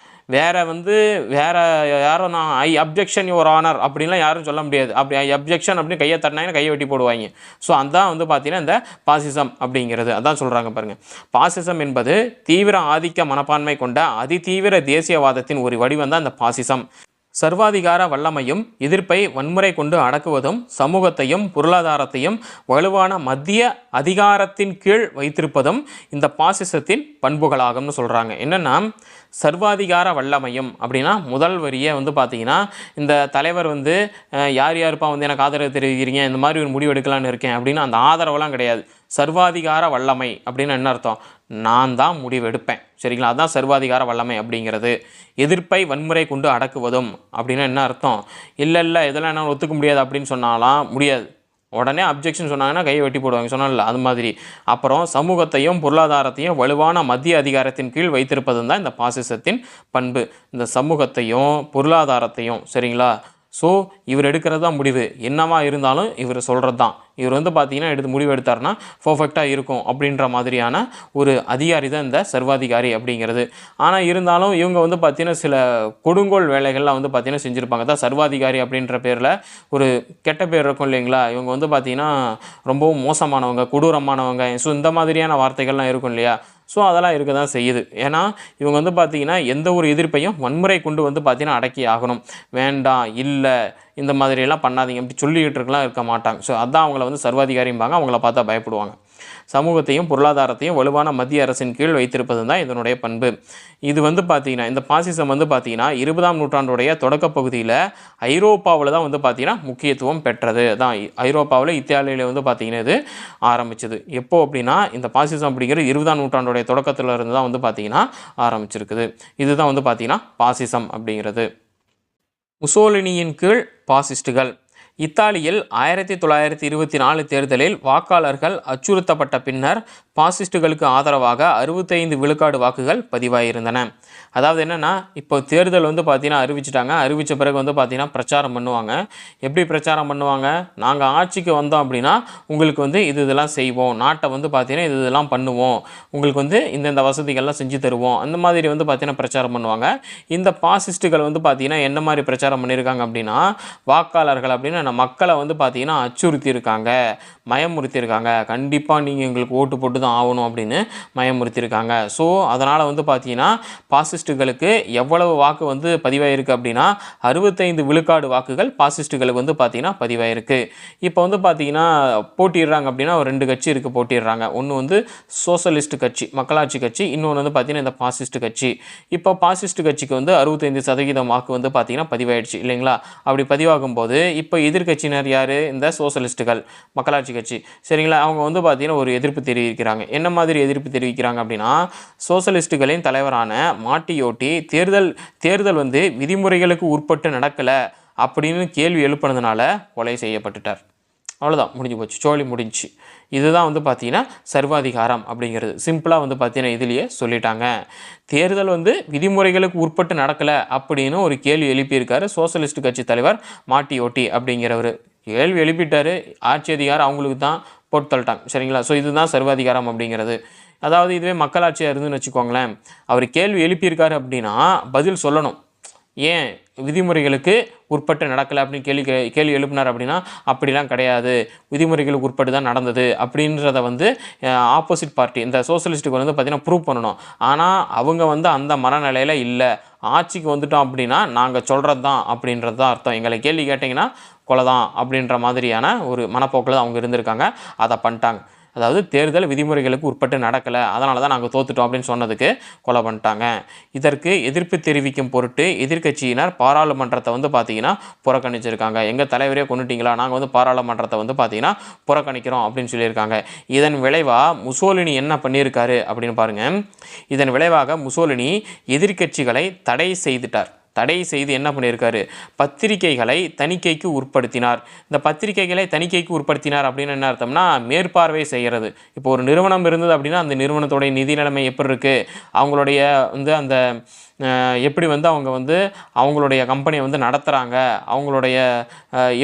வேறு யாரும் நான் ஐ அப்ஜெக்ஷன் யுவர் ஆனர் அப்படின்லாம் யாரும் சொல்ல முடியாது. அப்படி ஐ அப்ஜெக்ஷன் அப்படின்னு கையை தட்டினாங்கன்னா கையை வெட்டி போடுவாங்க. ஸோ அதான் வந்து பார்த்தீங்கன்னா இந்த பாசிசம் அப்படிங்கிறது அதான் சொல்கிறாங்க பாருங்கள். பாசிசம் என்பது தீவிர ஆதிக்க மனப்பான்மை கொண்ட அதிதீவிர தேசியவாதத்தின் ஒரு வடிவம் தான் இந்த பாசிசம். சர்வாதிகார வல்லமையும் எதிர்ப்பை வன்முறை கொண்டு அடக்குவதும் சமூகத்தையும் பொருளாதாரத்தையும் வலுவான மத்திய அதிகாரத்தின் கீழ் வைத்திருப்பதும் இந்த பாசிசத்தின் பண்புகளாகும்னு சொல்கிறாங்க. என்னென்னா சர்வாதிகார வல்லமையும் அப்படின்னா முதல் வரியை வந்து பார்த்திங்கன்னா இந்த தலைவர் வந்து யார் யாருப்பா வந்து எனக்கு ஆதரவு தெரிவிக்கிறீங்க, இந்த மாதிரி ஒரு முடிவு எடுக்கலான்னு இருக்கேன் அப்படின்னு அந்த ஆதரவெல்லாம் கிடையாது. சர்வாதிகார வல்லமை அப்படின்னு என்ன அர்த்தம், நான் தான் முடிவு எடுப்பேன். சரிங்களா, அதுதான் சர்வாதிகார வல்லமை அப்படிங்கிறது. எதிர்ப்பை வன்முறை கொண்டு அடக்குவதும் அப்படின்னா என்ன அர்த்தம், இல்லை இதெல்லாம் என்னால் ஒத்துக்க முடியாது அப்படின்னு சொன்னாலாம் முடியாது, உடனே அப்ஜெக்ஷன் சொன்னாங்கன்னா கையை வெட்டி போடுவாங்க சொன்னால அது மாதிரி. அப்புறம் சமூகத்தையும் பொருளாதாரத்தையும் வலுவான மத்திய அதிகாரத்தின் கீழ் வைத்திருப்பது தான் இந்த பாசிசத்தின் பண்பு. இந்த சமூகத்தையும் பொருளாதாரத்தையும் சரிங்களா. ஸோ இவர் எடுக்கிறது தான் முடிவு, என்னவா இருந்தாலும் இவர் சொல்கிறது தான். இவர் வந்து பார்த்திங்கன்னா எடுத்து முடிவு எடுத்தார்னா பர்ஃபெக்டாக இருக்கும் அப்படின்ற மாதிரியான ஒரு அதிகாரி தான் இந்த சர்வாதிகாரி அப்படிங்கிறது. ஆனால் இருந்தாலும் இவங்க வந்து பார்த்திங்கன்னா சில கொடுங்கோல் வேலைகள்லாம் வந்து பார்த்திங்கன்னா செஞ்சுருப்பாங்க. தான் சர்வாதிகாரி அப்படின்ற பேரில் ஒரு கெட்ட பேர் இருக்கும் இல்லைங்களா. இவங்க வந்து பார்த்திங்கன்னா ரொம்பவும் மோசமானவங்க, கொடூரமானவங்க, ஸோ இந்த மாதிரியான வார்த்தைகள்லாம் இருக்கும் இல்லையா. ஸோ அதெல்லாம் இருக்க தான் செய்யுது. ஏன்னா இவங்க வந்து பார்த்திங்கன்னா எந்த ஒரு எதிர்ப்பையும் வன்முறை கொண்டு வந்து பார்த்திங்கன்னா அடக்கி ஆகணும். வேண்டாம், இல்லை, இந்த மாதிரியெல்லாம் பண்ணாதீங்க அப்படி சொல்லிக்கிட்டு இருக்க மாட்டாங்க. ஸோ அதான் அவங்கள வந்து சர்வாதிகாரிம்பாங்க, அவங்கள பார்த்தா பயப்படுவாங்க. சமூகத்தையும் பொருளாதாரத்தையும் வலுவான மத்திய அரசின் கீழ் வைத்திருப்பது தான் இதனுடைய பண்பு. இது வந்து பார்த்திங்கன்னா இந்த பாசிசம் வந்து பார்த்திங்கன்னா 20ஆம் நூற்றாண்டுடைய தொடக்க பகுதியில் ஐரோப்பாவில் தான் வந்து பார்த்திங்கன்னா முக்கியத்துவம் பெற்றது. தான் ஐரோப்பாவில் இத்தாலியில் வந்து பார்த்திங்கன்னா இது ஆரம்பிச்சது. எப்போ அப்படின்னா இந்த பாசிசம் அப்படிங்கிற 20ஆம் நூற்றாண்டுடைய தொடக்கத்தில் இருந்து தான் வந்து பார்த்திங்கன்னா ஆரம்பிச்சிருக்குது. இதுதான் வந்து பார்த்திங்கன்னா பாசிசம் அப்படிங்கிறது. முசோலினியின் கீழ் பாசிஸ்டுகள். இத்தாலியில் 1924 தேர்தலில் வாக்காளர்கள் அச்சுறுத்தப்பட்ட பின்னர் பாசிஸ்டுகளுக்கு ஆதரவாக 65 விழுக்காடு வாக்குகள் பதிவாகியிருந்தன. அதாவது என்னென்னா இப்போ தேர்தல் வந்து பார்த்திங்கன்னா அறிவிச்சிட்டாங்க. அறிவித்த பிறகு வந்து பார்த்திங்கன்னா பிரச்சாரம் பண்ணுவாங்க. எப்படி பிரச்சாரம் பண்ணுவாங்க, நாங்கள் ஆட்சிக்கு வந்தோம் அப்படின்னா உங்களுக்கு வந்து இதெல்லாம் செய்வோம், நாட்டை வந்து பார்த்திங்கன்னா இதெல்லாம் பண்ணுவோம், உங்களுக்கு வந்து இந்த வசதிகள்லாம் செஞ்சு தருவோம், அந்த மாதிரி வந்து பார்த்திங்கன்னா பிரச்சாரம் பண்ணுவாங்க. இந்த பாசிஸ்டுகள் வந்து பார்த்திங்கன்னா என்ன மாதிரி பிரச்சாரம் பண்ணியிருக்காங்க அப்படின்னா வாக்காளர்கள் அப்படின்னு மக்களை வந்து பார்த்திங்கன்னா அச்சுறுத்தியிருக்காங்க, மயமுறுத்தியிருக்காங்க. கண்டிப்பாக நீங்கள் எங்களுக்கு ஓட்டு போட்டு தான் ஆகணும் அப்படின்னு மயமுறுத்தியிருக்காங்க. ஸோ அதனால் வந்து பார்த்திங்கன்னா பாசிஸ்டுகளுக்கு எவ்வளவு வாக்கு வந்து பதிவாயிருக்கு அப்படின்னா 65 விழுக்காடு வாக்குகள் பாசிஸ்டுகளுக்கு வந்து பார்த்திங்கன்னா பதிவாயிருக்கு. இப்போ வந்து பார்த்திங்கன்னா போட்டிடுறாங்க அப்படின்னா ஒரு 2 கட்சி இருக்குது போட்டிடுறாங்க. ஒன்று வந்து சோசலிஸ்ட் கட்சி, மக்களாட்சி கட்சி, இன்னொன்று வந்து பார்த்திங்கன்னா இந்த பாசிஸ்ட் கட்சி. இப்போ பாசிஸ்ட் கட்சிக்கு வந்து 65% வாக்கு வந்து பார்த்திங்கன்னா பதிவாயிடுச்சு இல்லைங்களா. அப்படி பதிவாகும்போது இப்போ எதிர்கட்சியினர் யார், இந்த சோசலிஸ்ட்டுகள், மக்களாட்சி கட்சி சரிங்களா. அவங்க வந்து பார்த்திங்கன்னா ஒரு எதிர்ப்பு தெரிவிக்கிறாங்க. என்ன மாதிரி எதிர்ப்பு தெரிவிக்கிறாங்க அப்படின்னா சோசலிஸ்ட்டுகளின் தலைவரான மாட்டியோட்டி தேர்தல் வந்து விதிமுறைகளுக்கு உட்பட்டு நடக்கலை அப்படின்னு கேள்வி எழுப்பினதுனால கொலை செய்யப்பட்டுட்டார். அவ்வளோதான், முடிஞ்சு போச்சு, சோழி முடிஞ்சு. இதுதான் வந்து பார்த்திங்கன்னா சர்வாதிகாரம் அப்படிங்கிறது. சிம்பிளாக வந்து பார்த்திங்கன்னா இதுலேயே சொல்லிட்டாங்க. தேர்தல் வந்து விதிமுறைகளுக்கு உட்பட்டு நடக்கலை அப்படின்னு ஒரு கேள்வி எழுப்பியிருக்காரு சோசலிஸ்ட் கட்சி தலைவர் மாட்டியோட்டி அப்படிங்கிறவர். கேள்வி எழுப்பிட்டார், ஆட்சி அதிகாரம் அவங்களுக்கு தான் போட்டு தள்ளிட்டாங்க சரிங்களா. ஸோ இதுதான் சர்வாதிகாரம் அப்படிங்கிறது. அதாவது இதுவே மக்களாட்சியாக இருந்துன்னு வச்சுக்கோங்களேன், அவர் கேள்வி எழுப்பியிருக்காரு அப்படின்னா பதில் சொல்லணும். ஏன் விதிமுறைகளுக்கு உட்பட்டு நடக்கலை அப்படின்னு கேள்வி எழுப்பினார் அப்படின்னா அப்படிலாம் கிடையாது, விதிமுறைகளுக்கு உட்பட்டு தான் நடந்தது அப்படின்றத வந்து ஆப்போசிட் பார்ட்டி இந்த சோசலிஸ்ட்டுக்கு வந்து பார்த்திங்கன்னா ப்ரூவ் பண்ணணும். ஆனால் அவங்க வந்து அந்த மனநிலையில் இல்லை, ஆட்சிக்கு வந்துட்டோம் அப்படின்னா நாங்கள் சொல்கிறது தான் அப்படின்றது தான் அர்த்தம், எங்களை கேள்வி கேட்டிங்கன்னா கொலை தான் அப்படின்ற மாதிரியான ஒரு மனப்போக்கில் அவங்க இருந்திருக்காங்க. அதை பண்ணிட்டாங்க. அதாவது தேர்தல் விதிமுறைகளுக்கு உட்பட்டு நடக்கலை, அதனால தான் நாங்கள் தோத்துட்டோம் அப்படின்னு சொன்னதுக்கு கொலை பண்ணிட்டாங்க. இதற்கு எதிர்ப்பு தெரிவிக்கும் பொருட்டு எதிர்க்கட்சியினர் பாராளுமன்றத்தை வந்து பார்த்தீங்கன்னா புறக்கணிச்சிருக்காங்க. எங்கள் தலைவரே கொண்டுட்டீங்களா, நாங்கள் வந்து பாராளுமன்றத்தை வந்து பார்த்தீங்கன்னா புறக்கணிக்கிறோம் அப்படின்னு சொல்லியிருக்காங்க. இதன் விளைவாக முசோலினி என்ன பண்ணியிருக்காரு அப்படின்னு பாருங்கள். இதன் விளைவாக முசோலினி எதிர்க்கட்சிகளை தடை செய்துட்டார். தடை செய்து என்ன பண்ணியிருக்காரு, பத்திரிகைகளை தணிக்கைக்கு உட்படுத்தினார். இந்த பத்திரிகைகளை தணிக்கைக்கு உட்படுத்தினார் அப்படின்னு என்ன அர்த்தம்னா, மேற்பார்வை செய்கிறது. இப்போ ஒரு நிறுவனம் இருந்தது அப்படின்னா அந்த நிறுவனத்துடைய நிதி நிலைமை எப்படி இருக்குது, அவங்களுடைய வந்து அந்த எப்படி வந்து அவங்க வந்து அவங்களுடைய கம்பெனியை வந்து நடத்துகிறாங்க, அவங்களுடைய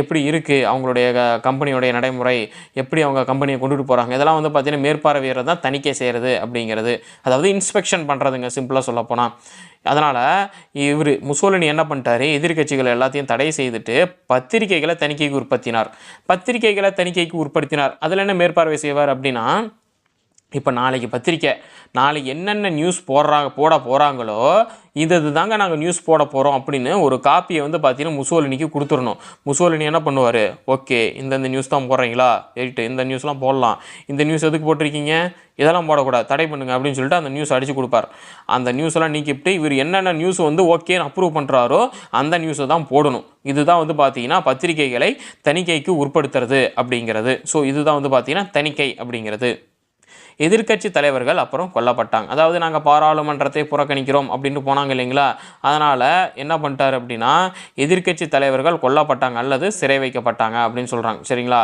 எப்படி இருக்குது, அவங்களுடைய கம்பெனியோடைய நடைமுறை எப்படி அவங்க கம்பெனியை கொண்டுட்டு போகிறாங்க, இதெல்லாம் வந்து பார்த்திங்கன்னா மேற்பார்வையிறது தான் தணிக்கை செய்கிறது அப்படிங்கிறது. அதாவது இன்ஸ்பெக்ஷன் பண்ணுறதுங்க சிம்பிளாக சொல்லப்போனால். அதனால் இவர் முசோலினி என்ன பண்ணிட்டாரு, எதிர்க்கட்சிகள் எல்லாத்தையும் தடை செய்துட்டு பத்திரிகைகளை தணிக்கைக்கு உட்படுத்தினார். பத்திரிகைகளை தணிக்கைக்கு உட்படுத்தினார். அதில் என்ன மேற்பார்வை செய்வார் அப்படின்னா, இப்போ நாளைக்கு பத்திரிக்கை நாளைக்கு என்னென்ன நியூஸ் போட போகிறாங்களோ இது தாங்க நாங்கள் நியூஸ் போட போகிறோம் அப்படின்னு ஒரு காப்பியை வந்து பார்த்தீங்கன்னா முசோலினிக்கு கொடுத்துடணும். முசோலினி என்ன பண்ணுவார், ஓகே இந்தந்த நியூஸ் தான் போடுறீங்களா, ரைட்டு இந்த நியூஸ்லாம் போடலாம், இந்த நியூஸ் எதுக்கு போட்டிருக்கீங்க, இதெல்லாம் போடக்கூடாது, தடை பண்ணுங்க அப்படின்னு சொல்லிட்டு அந்த நியூஸ் அடித்து கொடுப்பார். அந்த நியூஸெல்லாம் நீக்கிவிட்டு இவர் என்னென்ன நியூஸ் வந்து ஓகேன்னு அப்ரூவ் பண்ணுறாரோ அந்த நியூஸை தான் போடணும். இதுதான் வந்து பார்த்தீங்கன்னா பத்திரிகைகளை தணிக்கைக்கு உட்படுத்துறது அப்படிங்கிறது. ஸோ இதுதான் வந்து பார்த்தீங்கன்னா தணிக்கை அப்படிங்கிறது. எதிர்க்கட்சி தலைவர்கள் அப்புறம் கொல்லப்பட்டாங்க. அதாவது நாங்கள் பாராளுமன்றத்தை புறக்கணிக்கிறோம் அப்படின்ட்டு போனாங்க இல்லைங்களா, அதனால் என்ன பண்ணிட்டார் அப்படின்னா எதிர்க்கட்சி தலைவர்கள் கொல்லப்பட்டாங்க அல்லது சிறை வைக்கப்பட்டாங்க அப்படின்னு சொல்கிறாங்க. சரிங்களா,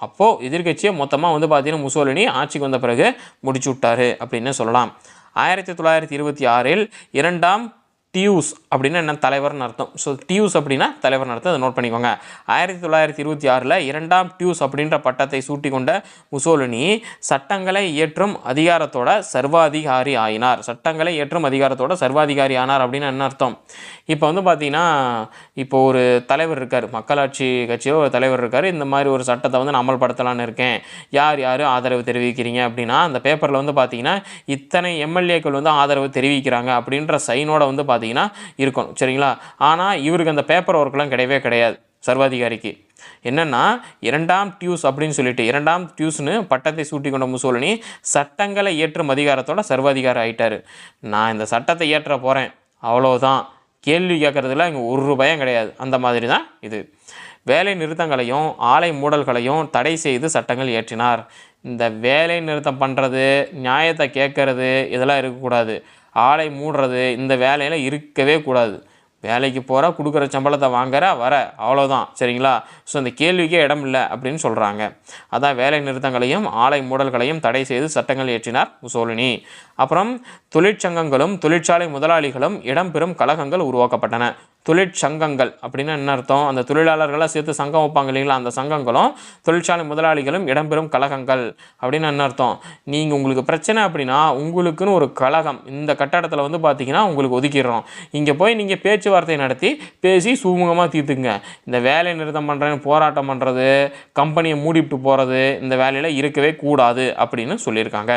அப்போது எதிர்க்கட்சியை மொத்தமாக வந்து பார்த்தீங்கன்னா முசோலினி ஆட்சிக்கு வந்த பிறகு முடிச்சு விட்டாரு அப்படின்னு சொல்லலாம். 1926 இரண்டாம் டியூஸ் அப்படின்னா என்ன, தலைவர்னு அர்த்தம். ஸோ டியூஸ் அப்படின்னா தலைவர்னு அர்த்தம், அதை நோட் பண்ணிக்கோங்க. 1926 இரண்டாம் டியூஸ் அப்படின்ற பட்டத்தை சூட்டி கொண்ட முசோலினி சட்டங்களை இயற்றும் அதிகாரத்தோட சர்வாதிகாரி ஆயினார். சட்டங்களை இயற்றும் அதிகாரத்தோட சர்வாதிகாரி ஆனார் அப்படின்னு என்ன அர்த்தம், இப்போ வந்து பார்த்தீங்கன்னா இப்போ ஒரு தலைவர் இருக்கார், மக்களாட்சி கட்சியில் ஒரு தலைவர் இருக்கார், இந்த மாதிரி ஒரு சட்டத்தை வந்து நான் அமல்படுத்தலான்னு இருக்கேன், யார் யார் ஆதரவு தெரிவிக்கிறீங்க அப்படின்னா அந்த பேப்பரில் வந்து பார்த்தீங்கன்னா இத்தனை எம்எல்ஏக்கள் வந்து ஆதரவு தெரிவிக்கிறாங்க அப்படின்ற சைனோட வந்து பார்த்தீங்கன்னா இருக்கணும். சரிங்களா, ஆனால் இவருக்கு அந்த பேப்பர் ஒர்க்லாம் கிடையவே கிடையாது. சர்வாதிகாரிக்கு என்னென்னா இரண்டாம் டியூஸ் அப்படின்னு சொல்லிட்டு இரண்டாம் டியூஸ்னு பட்டத்தை சூட்டி கொண்ட முசோலினி சட்டங்களை இயற்றும் அதிகாரத்தோட சர்வாதிகாரி ஆகிட்டார். நான் இந்த சட்டத்தை இயற்ற போகிறேன் அவ்வளோதான், கேள்வி கேட்குறதுல இங்கே ஒரு ரூபாயும் கிடையாது. அந்த மாதிரி தான் இது. வேலை நிறுத்தங்களையும் ஆலை மூடல்களையும் தடை செய்து சட்டங்கள் இயற்றினார். இந்த வேலை நிறுத்தம் பண்ணுறது, நியாயத்தை கேட்கறது இதெல்லாம் இருக்கக்கூடாது. ஆலை மூடுறது இந்த வேலையில் இருக்கவே கூடாது. வேலைக்கு போகிற, கொடுக்குற சம்பளத்தை வாங்குற, வர, அவ்வளோதான். சரிங்களா, ஸோ அந்த கேள்விக்கே இடம் இல்லை அப்படின்னு சொல்கிறாங்க. அதான் வேலை நிறுத்தங்களையும் ஆலை மூடல்களையும் தடை செய்து சட்டங்கள் இயற்றினார் முசோலினி. அப்புறம் தொழிற்சங்கங்களும் தொழிற்சாலை முதலாளிகளும் இடம்பெறும் கழகங்கள் உருவாக்கப்பட்டன. தொழிற்சங்கங்கள் அப்படின்னா என்ன அர்த்தம், அந்த தொழிலாளர்களாக சேர்த்து சங்கம் வைப்பாங்க இல்லைங்களா, அந்த சங்கங்களும் தொழிற்சாலை முதலாளிகளும் இடம்பெறும் கழகங்கள் அப்படின்னு என்ன அர்த்தம், நீங்கள் உங்களுக்கு பிரச்சனை அப்படின்னா உங்களுக்குன்னு ஒரு கழகம் இந்த கட்டடத்தில் வந்து பார்த்தீங்கன்னா உங்களுக்கு ஒதுக்கிடுறோம், இங்கே போய் நீங்கள் பேச்சுவார்த்தை நடத்தி பேசி சுமூகமாக தீர்த்துங்க. இந்த வேலை நிறுத்தம் பண்ணுறேன்னு போராட்டம் பண்ணுறது, கம்பெனியை மூடிவிட்டு போகிறது, இந்த வேலையில் இருக்கவே கூடாது அப்படின்னு சொல்லியிருக்காங்க.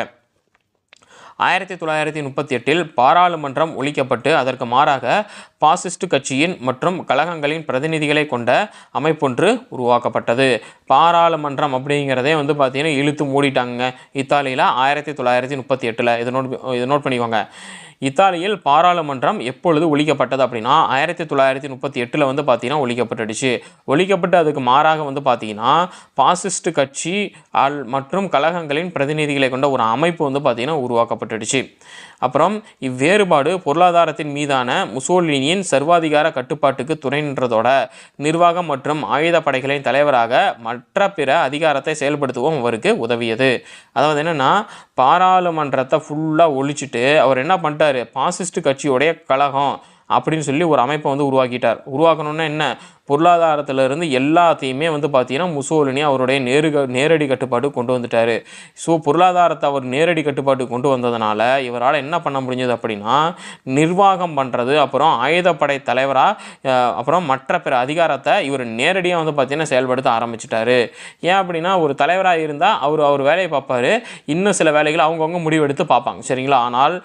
1938 பாராளுமன்றம் ஒழிக்கப்பட்டு அதற்கு மாறாக பாசிஸ்ட் கட்சியின் மற்றும் கழகங்களின் பிரதிநிதிகளை கொண்ட அமைப்பொன்று உருவாக்கப்பட்டது. பாராளுமன்றம் அப்படிங்கிறதே வந்து பார்த்தீங்கன்னா இழுத்து மூடிட்டாங்க இத்தாலியில் 1938. இதை நோட் பண்ணிக்கோங்க. இத்தாலியில் பாராளுமன்றம் எப்பொழுது ஒழிக்கப்பட்டது அப்படின்னா 1938 வந்து பார்த்தீங்கன்னா ஒழிக்கப்பட்டுடுச்சு. ஒழிக்கப்பட்டு அதுக்கு மாறாக வந்து பார்த்தீங்கன்னா பாசிஸ்ட் கட்சி மற்றும் கழகங்களின் பிரதிநிதிகளை கொண்ட ஒரு அமைப்பு வந்து பார்த்தீங்கன்னா உருவாக்கப்பட்டுடுச்சு. அப்புறம் இவ்வேறுபாடு பொருளாதாரத்தின் மீதான முசோலினியின் சர்வாதிகார கட்டுப்பாட்டுக்கு துணை நின்றதோட நிர்வாகம் மற்றும் ஆயுத படைகளின் தலைவராக மற்ற பிற அதிகாரத்தை செயல்படுத்தவும் அவருக்கு உதவியது. அதாவது என்னென்னா பாராளுமன்றத்தை ஃபுல்லாக ஒழிச்சிட்டு அவர் என்ன பண்ணிட்டார், பாசிஸ்ட் கட்சியோடைய கழகம் அப்படின்னு சொல்லி ஒரு அமைப்பை வந்து உருவாக்கிட்டார். உருவாக்கணுன்னா என்ன, பொருளாதாரத்திலிருந்து எல்லாத்தையுமே வந்து பார்த்தீங்கன்னா முசோலினி அவருடைய நேரடி கட்டுப்பாடு கொண்டு வந்துட்டார். ஸோ பொருளாதாரத்தை அவர் நேரடி கட்டுப்பாடு கொண்டு வந்ததுனால இவரால் என்ன பண்ண முடிஞ்சது அப்படின்னா நிர்வாகம் பண்ணுறது, அப்புறம் ஆயுதப்படை தலைவராக அப்புறம் மற்ற பிற அதிகாரத்தை இவர் நேரடியாக வந்து பார்த்தீங்கன்னா செயல்படுத்த ஆரம்பிச்சிட்டாரு. ஏன் அப்படின்னா ஒரு தலைவராக இருந்தால் அவர் வேலையை பார்ப்பார், இன்னும் சில வேலைகளை அவங்கவுங்க முடிவெடுத்து பார்ப்பாங்க. சரிங்களா, ஆனால்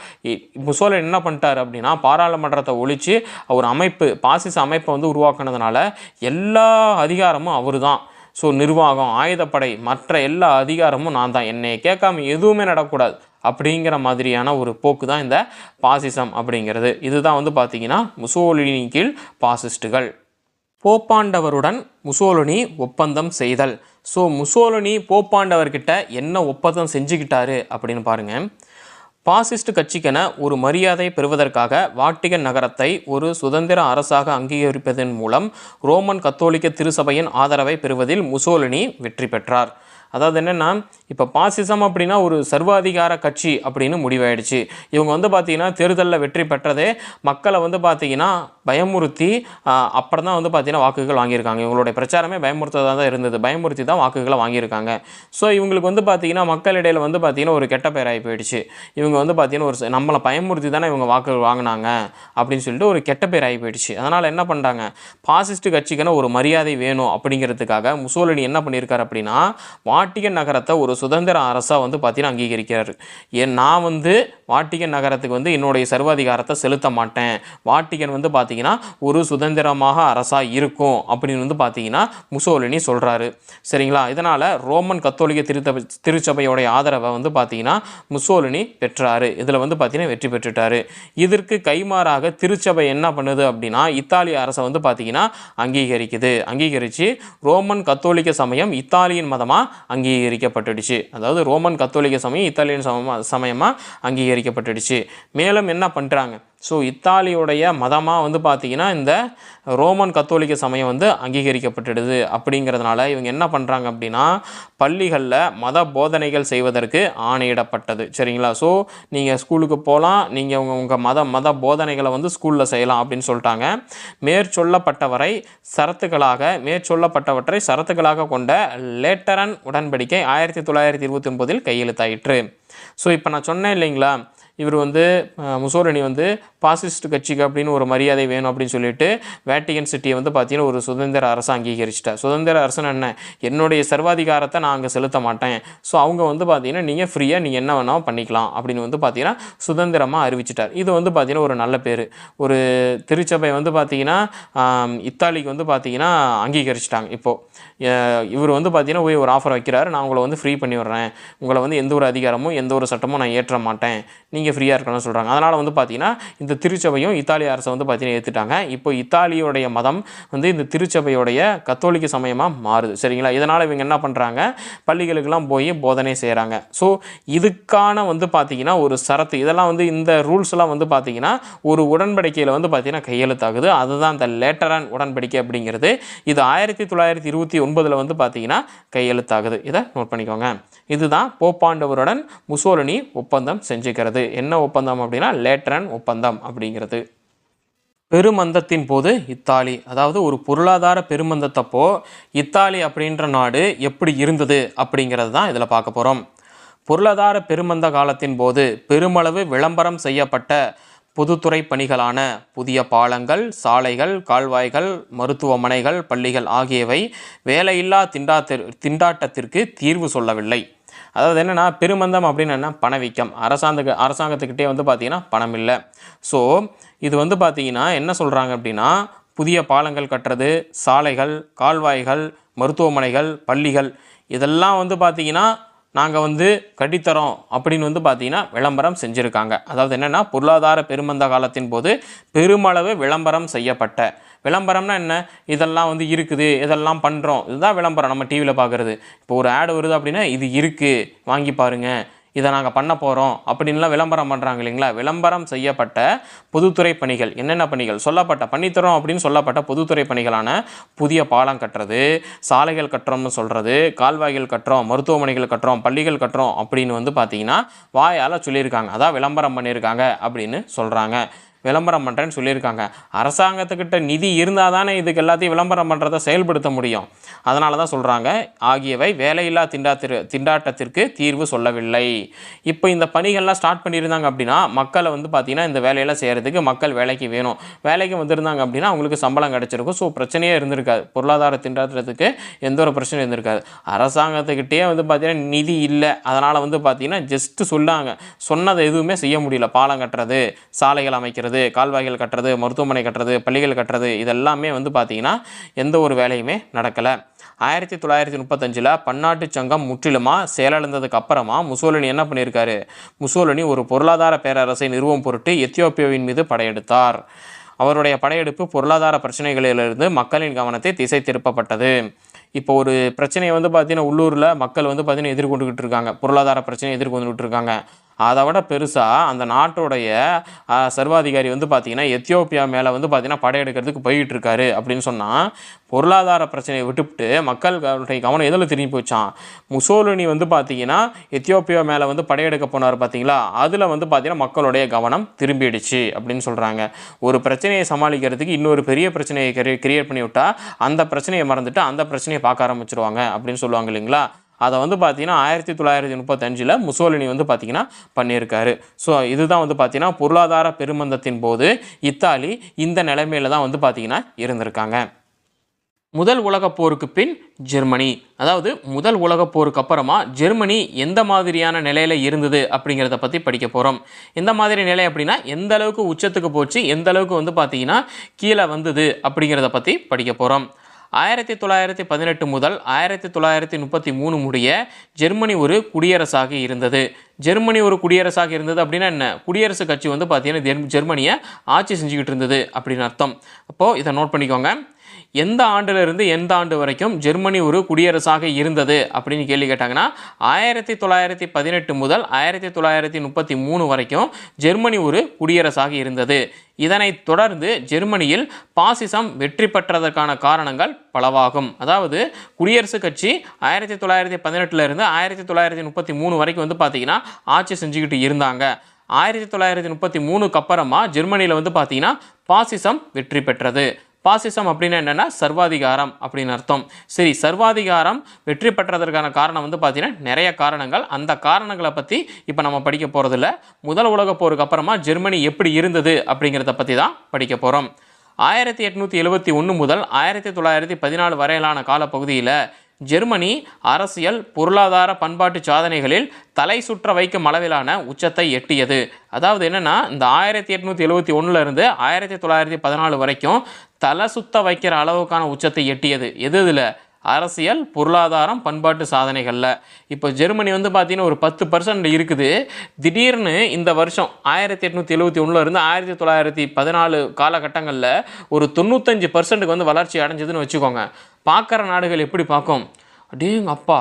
முசோலினி என்ன பண்ணிட்டார் அப்படின்னா பாராளுமன்றத்தை ஒழித்து அவர் அமைப்பு பாசிச அமைப்பை வந்து உருவாக்குனதுனால எல்லா அதிகாரமும் அவர் தான். ஸோ நிர்வாகம், ஆயுதப்படை, மற்ற எல்லா அதிகாரமும் நான் தான், என்னை கேட்காம எதுவுமே நடக்கக்கூடாது அப்படிங்கிற மாதிரியான ஒரு போக்கு தான் இந்த பாசிசம் அப்படிங்கிறது. இதுதான் வந்து பார்த்திங்கன்னா முசோலினி கீழ் பாசிஸ்டுகள். போப்பாண்டவருடன் முசோலினி ஒப்பந்தம் செய்தல். ஸோ முசோலினி போப்பாண்டவர்கிட்ட என்ன ஒப்பந்தம் செஞ்சுக்கிட்டாரு அப்படின்னு பாருங்கள். பாசிஸ்ட் கட்சிக்கென ஒரு மரியாதை பெறுவதற்காக வாட்டிகன் நகரத்தை ஒரு சுதந்திர அரசாக அங்கீகரிப்பதன் மூலம் ரோமன் கத்தோலிக்க திருச்சபையின் ஆதரவை பெறுவதில் முசோலினி வெற்றி பெற்றார். அதாவது என்னென்னா, இப்போ பாசிசம் அப்படின்னா ஒரு சர்வாதிகார கட்சி அப்படின்னு முடிவாயிடுச்சு. இவங்க வந்து பார்த்திங்கன்னா தேர்தலில் வெற்றி பெற்றதே மக்களை வந்து பார்த்திங்கன்னா பயமுறுத்தி அப்புறம் தான் வந்து பார்த்திங்கன்னா வாக்குகள் வாங்கியிருக்காங்க. இவங்களுடைய பிரச்சாரமே பயமுறுத்ததாக தான் இருந்தது. பயமுறுத்தி தான் வாக்குகளை வாங்கியிருக்காங்க. ஸோ இவங்களுக்கு வந்து பார்த்திங்கன்னா மக்களிடையில் வந்து பார்த்திங்கன்னா ஒரு கெட்ட பேராகி போயிடுச்சு. இவங்க வந்து பார்த்திங்கன்னா ஒரு நம்மளை பயமுறுத்தி தானே இவங்க வாக்குகள் வாங்கினாங்க அப்படின்னு சொல்லிட்டு ஒரு கெட்ட பேர் ஆகி போயிடுச்சு. அதனால் என்ன பண்ணுறாங்க, பாசிஸ்ட் கட்சிக்கான ஒரு மரியாதை வேணும் அப்படிங்கிறதுக்காக முசோலினி என்ன பண்ணியிருக்காரு அப்படின்னா, வாட்டிகன் நகரத்தை ஒரு சுதந்திர அரசாக வந்து பார்த்தீங்கன்னா அங்கீகரிக்கிறார். நான் வந்து வாட்டிகன் நகரத்துக்கு வந்து என்னுடைய சர்வாதிகாரத்தை செலுத்த மாட்டேன், வாட்டிகன் வந்து பார்த்தீங்கன்னா ஒரு சுதந்திரமாக அரசாக இருக்கும் அப்படின்னு வந்து பார்த்தீங்கன்னா முசோலினி சொல்கிறாரு. சரிங்களா? இதனால் ரோமன் கத்தோலிக்க திருச்சபையோடைய ஆதரவை வந்து பார்த்தீங்கன்னா முசோலினி பெற்றார். இதில் வந்து பார்த்தீங்கன்னா வெற்றி பெற்றுட்டார். இதற்கு கைமாறாக திருச்சபை என்ன பண்ணுது அப்படின்னா இத்தாலிய அரசை வந்து பார்த்தீங்கன்னா அங்கீகரித்து ரோமன் கத்தோலிக்க சமயம் இத்தாலியின் மதமாக அங்கீகரிக்கப்பட்டுடுச்சு. அதாவது ரோமன் கத்தோலிக்க சமயம் இத்தாலியன் சமயமாக அங்கீகரிக்கப்பட்டுடுச்சு. மேலும் என்ன பண்ணுறாங்க, ஸோ இத்தாலியுடைய மதமாக வந்து பார்த்திங்கன்னா இந்த ரோமன் கத்தோலிக்க சமயம் வந்து அங்கீகரிக்கப்பட்டுடுது. அப்படிங்கிறதுனால இவங்க என்ன பண்ணுறாங்க அப்படின்னா பள்ளிகளில் மத போதனைகள் செய்வதற்கு ஆணையிடப்பட்டது. சரிங்களா? ஸோ நீங்கள் ஸ்கூலுக்கு போகலாம், நீங்கள் உங்கள் மத போதனைகளை வந்து ஸ்கூலில் செய்யலாம் அப்படின்னு சொல்லிட்டாங்க. மேற்சொல்லப்பட்டவற்றை சரத்துகளாக கொண்ட லேட்டரன் உடன்படிக்கை 1929 கையெழுத்தாயிற்று. ஸோ இப்போ நான் சொன்னேன் இல்லைங்களா, இவர் வந்து முசோலினி வந்து பாசிஸ்ட் கட்சிக்கு அப்படின்னு ஒரு மரியாதை வேணும் அப்படின்னு சொல்லிட்டு வேட்டிகன் சிட்டியை வந்து பார்த்தீங்கன்னா ஒரு சுதந்திர அரசை அங்கீகரிச்சிட்டார். சுதந்திர அரசுன்னு என்ன, என்னுடைய சர்வாதிகாரத்தை நான் அங்கே செலுத்த மாட்டேன், ஸோ அவங்க வந்து பார்த்தீங்கன்னா நீங்கள் ஃப்ரீயாக நீங்கள் என்ன வேணாலும் பண்ணிக்கலாம் அப்படின்னு வந்து பார்த்தீங்கன்னா சுதந்திரமாக அறிவிச்சிட்டார். இது வந்து பார்த்தீங்கன்னா ஒரு நல்ல பேர். ஒரு திருச்சபை வந்து பார்த்தீங்கன்னா இத்தாலிக்கு வந்து பார்த்தீங்கன்னா அங்கீகரிச்சிட்டாங்க. இப்போது இவர் வந்து பார்த்தீங்கன்னா போய் ஒரு ஆஃபர் வைக்கிறார், நான் உங்களை வந்து ஃப்ரீ பண்ணி விட்றேன், உங்களை வந்து எந்த ஒரு அதிகாரமும் எந்த ஒரு சட்டமும் நான் ஏற்ற மாட்டேன், நீங்கள் ஃப்ரீயாக இருக்கணும்னு சொல்கிறாங்க. அதனால் வந்து பார்த்தீங்கன்னா இந்த திருச்சபையும் இத்தாலிய அரசை வந்து பார்த்தீங்கன்னா ஏற்றுட்டாங்க. இப்போ இத்தாலியோடைய மதம் வந்து இந்த திருச்சபையோடைய கத்தோலிக்க சமயமாக மாறுது. சரிங்களா? இதனால் இவங்க என்ன பண்ணுறாங்க, பள்ளிகளுக்கெல்லாம் போய் போதனை செய்கிறாங்க. ஸோ இதுக்கான வந்து பார்த்தீங்கன்னா ஒரு சரத்து, இதெல்லாம் வந்து இந்த ரூல்ஸ்லாம் வந்து பார்த்தீங்கன்னா ஒரு உடன்படிக்கையில் வந்து பார்த்தீங்கன்னா கையெழுத்தாகுது. அதுதான் இந்த லேட்டரன் உடன்படிக்கை அப்படிங்கிறது. இது 1929 வந்து பார்த்தீங்கன்னா கையெழுத்தாகுது. இதை நோட் பண்ணிக்கோங்க. இதுதான் போப்பாண்டவருடன் முசோலினி ஒப்பந்தம் செஞ்சுக்கிறது. என்ன ஒப்பந்தம் அப்படின்னா லேட்டரன் ஒப்பந்தம் அப்படிங்கிறது. பெருமந்தத்தின் போது இத்தாலி, அதாவது ஒரு பொருளாதார பெருமந்தத்தப்போ இத்தாலி அப்படின்ற நாடு எப்படி இருந்தது அப்படிங்கிறது தான் இதில் பார்க்க போகிறோம். பொருளாதார பெருமந்த காலத்தின் போது பெருமளவு விளம்பரம் செய்யப்பட்ட பொதுத்துறை பணிகளான புதிய பாலங்கள், சாலைகள், கால்வாய்கள், மருத்துவமனைகள், பள்ளிகள் ஆகியவை வேலையில்லா திண்டாட்டத்திற்கு தீர்வு சொல்லவில்லை. அதாவது என்னென்னா பெருமந்தம் அப்படின்னு என்ன, பணவீக்கம். அரசாங்கத்துக்கிட்டே வந்து பார்த்திங்கன்னா பணம் இல்லை. ஸோ இது வந்து பார்த்திங்கன்னா என்ன சொல்கிறாங்க அப்படின்னா புதிய பாலங்கள் கட்டுறது, சாலைகள், கால்வாய்கள், மருத்துவமனைகள், பள்ளிகள் இதெல்லாம் வந்து பார்த்திங்கன்னா நாங்கள் வந்து கட்டித்தரோம் அப்படின்னு வந்து பார்த்திங்கன்னா விளம்பரம் செஞ்சுருக்காங்க. அதாவது என்னென்னா பொருளாதார பெருமந்த காலத்தின் போது பெருமளவு விளம்பரம் செய்யப்பட்ட, விளம்பரம்னா என்ன, இதெல்லாம் வந்து இருக்குது, இதெல்லாம் பண்ணுறோம், இதுதான் விளம்பரம். நம்ம டிவியில் பார்க்குறது. இப்போ ஒரு ஆடு வருது அப்படின்னா இது இருக்குது, வாங்கி பாருங்கள், இதை நாங்கள் பண்ண போகிறோம் அப்படின்லாம் விளம்பரம் பண்ணுறாங்க இல்லைங்களா. விளம்பரம் செய்யப்பட்ட பொதுத்துறை பணிகள், என்னென்ன பணிகள் சொல்லப்பட்ட, பண்ணித்தரோம் அப்படின்னு சொல்லப்பட்ட பொதுத்துறை பணிகளான புதிய பாலம் கட்டுறது, சாலைகள் கட்டுறோம்னு சொல்கிறது, கால்வாய்கள் கட்டுறோம், மருத்துவமனைகள் கட்டுறோம், பள்ளிகள் கட்டுறோம் அப்படின்னு வந்து பார்த்திங்கன்னா வாயால் சொல்லியிருக்காங்க. அதான் விளம்பரம் பண்ணியிருக்காங்க அப்படின்னு சொல்கிறாங்க. விளம்பரம் பண்ணுறேன்னு சொல்லியிருக்காங்க. அரசாங்கத்துக்கிட்ட நிதி இருந்தால் தானே இதுக்கு எல்லாத்தையும் விளம்பரம் பண்ணுறதை செயல்படுத்த முடியும். அதனால தான் சொல்கிறாங்க ஆகியவை வேலையில்லா திண்டாட்டத்திற்கு தீர்வு சொல்லவில்லை. இப்போ இந்த பணிகள்லாம் ஸ்டார்ட் பண்ணியிருந்தாங்க அப்படின்னா மக்களை வந்து பார்த்திங்கன்னா இந்த வேலையெல்லாம் செய்கிறதுக்கு மக்கள் வேலைக்கு வேணும், வேலைக்கு வந்திருந்தாங்க அப்படின்னா அவங்களுக்கு சம்பளம் கிடச்சிருக்கும். ஸோ பிரச்சனையே இருந்திருக்காது, பொருளாதார திண்டாட்டத்துக்கு எந்த ஒரு பிரச்சனையும் இருந்திருக்காது. அரசாங்கத்துக்கிட்டே வந்து பார்த்திங்கன்னா நிதி இல்லை, அதனால் வந்து பார்த்திங்கன்னா ஜஸ்ட்டு சொன்னதை எதுவுமே செய்ய முடியல. பாலம் கட்டுறது, சாலைகள் அமைக்கிறது, செய்கிறது, கால்வாய்கள் கட்டுறது, மருத்துவமனை கட்டுறது, பள்ளிகள் கட்டுறது, இதெல்லாமே வந்து பார்த்திங்கன்னா எந்த ஒரு வேலையுமே நடக்கலை. 1935 பன்னாட்டு சங்கம் முற்றிலுமாக செயலிழந்ததுக்கு அப்புறமா முசோலினி என்ன பண்ணியிருக்காரு, முசோலினி ஒரு பொருளாதார பேரரசை நிறுவும் பொருட்டு எத்தியோப்பியாவின் மீது படையெடுத்தார். அவருடைய படையெடுப்பு பொருளாதார பிரச்சனைகளிலிருந்து மக்களின் கவனத்தை திசை திருப்பப்பட்டது. இப்போ ஒரு பிரச்சனையை வந்து பார்த்தீங்கன்னா உள்ளூரில் மக்கள் வந்து பார்த்தீங்கன்னா எதிர்கொண்டுக்கிட்டு இருக்காங்க, பொருளாதார பிரச்சனையை எதிர்கொண்டுக்கிட்டு இருக்காங்க. அதை விட பெருசாக அந்த நாட்டுடைய சர்வாதிகாரி வந்து பார்த்திங்கன்னா எத்தியோப்பியா மேலே வந்து பார்த்திங்கன்னா படையெடுக்கிறதுக்கு போயிட்டு இருக்காரு அப்படின்னு சொன்னால், பொருளாதார பிரச்சனையை விட்டுவிட்டு மக்களுடைய கவனம் எதில் திரும்பி போச்சான், முசோலினி வந்து பார்த்திங்கன்னா எத்தியோப்பியா மேலே வந்து படையெடுக்க போனார் பார்த்தீங்களா, அதில் வந்து பார்த்திங்கன்னா மக்களுடைய கவனம் திரும்பிடுச்சு அப்படின்னு சொல்கிறாங்க. ஒரு பிரச்சனையை சமாளிக்கிறதுக்கு இன்னொரு பெரிய பிரச்சனையை கிரியேட் பண்ணி விட்டால் அந்த பிரச்சனையை மறந்துட்டு அந்த பிரச்சனையை பார்க்க ஆரம்பிச்சிருவாங்க அப்படின்னு சொல்லுவாங்க இல்லைங்களா. அதை வந்து பார்த்தீங்கன்னா 1935 முசோலினி வந்து பார்த்திங்கன்னா பண்ணியிருக்காரு. ஸோ இதுதான் வந்து பார்த்திங்கன்னா பொருளாதார பெருமந்தத்தின் போது இத்தாலி இந்த நிலைமையில தான் வந்து பார்த்திங்கன்னா இருந்திருக்காங்க. முதல் உலகப் போருக்கு பின் ஜெர்மனி, அதாவது முதல் உலகப் போருக்கு அப்புறமா ஜெர்மனி எந்த மாதிரியான நிலையில் இருந்தது அப்படிங்கிறத பற்றி படிக்க போகிறோம். எந்த மாதிரி நிலை அப்படின்னா எந்த அளவுக்கு உச்சத்துக்கு போச்சு, எந்த அளவுக்கு வந்து பார்த்திங்கன்னா கீழே வந்தது அப்படிங்கிறத பற்றி படிக்க போகிறோம். 1918 முதல் 1933 முடிய ஜெர்மனி ஒரு குடியரசாக இருந்தது. ஜெர்மனி ஒரு குடியரசாக இருந்தது அப்படின்னா என்ன, குடியரசு கட்சி வந்து பார்த்தீங்கன்னா ஜெர்மனியை ஆட்சி செஞ்சுக்கிட்டு இருந்தது அப்படின்னு அர்த்தம். அப்போது இதை நோட் பண்ணிக்கோங்க. எந்த ஆண்டிலிருந்து எந்த ஆண்டு வரைக்கும் ஜெர்மனி ஒரு குடியரசாக இருந்தது அப்படின்னு கேள்வி கேட்டாங்கன்னா 1918 முதல் 1933 வரைக்கும் ஜெர்மனி ஒரு குடியரசாக இருந்தது. இதனைத் தொடர்ந்து ஜெர்மனியில் பாசிசம் வெற்றி பெற்றதற்கான காரணங்கள் பலவாகும். அதாவது குடியரசுக் கட்சி 1918 இருந்து 1933 வரைக்கும் வந்து பார்த்தீங்கன்னா ஆட்சி செஞ்சுக்கிட்டு இருந்தாங்க. 1933க்கு அப்புறமா ஜெர்மனியில் வந்து பார்த்தீங்கன்னா பாசிசம் வெற்றி பெற்றது. பாசிசம் அப்படின்னா என்னென்னா சர்வாதிகாரம் அப்படின்னு அர்த்தம். சரி, சர்வாதிகாரம் வெற்றி பெற்றதற்கான காரணம் வந்து பார்த்தீங்கன்னா நிறைய காரணங்கள். அந்த காரணங்களை பற்றி இப்போ நம்ம படிக்க போகிறதில்ல. முதல் உலகப் போருக்கு அப்புறமா ஜெர்மனி எப்படி இருந்தது அப்படிங்கிறத பற்றி தான் படிக்க போகிறோம். 1871 முதல் 1914 வரையிலான காலப்பகுதியில் ஜெர்மனி அரசியல், பொருளாதார, பண்பாட்டு சாதனைகளில் தலை சுற்ற வைக்கும் அளவிலான உச்சத்தை எட்டியது. அதாவது என்னென்னா இந்த 1871 இருந்து 1914 வரைக்கும் தலை சுத்த வைக்கிற அளவுக்கான உச்சத்தை எட்டியது. எது இதில்? அரசியல், பொருளாதாரம், பண்பாட்டு சாதனைகளில். இப்போ ஜெர்மனி வந்து பார்த்தீங்கன்னா ஒரு 10% இருக்குது. திடீர்னு இந்த வருஷம் 1871 இருந்து 1914 காலகட்டங்களில் ஒரு 95% வந்து வளர்ச்சி அடைஞ்சதுன்னு வச்சுக்கோங்க. பார்க்குற நாடுகள் எப்படி பார்க்கும், அடேங்க அப்பா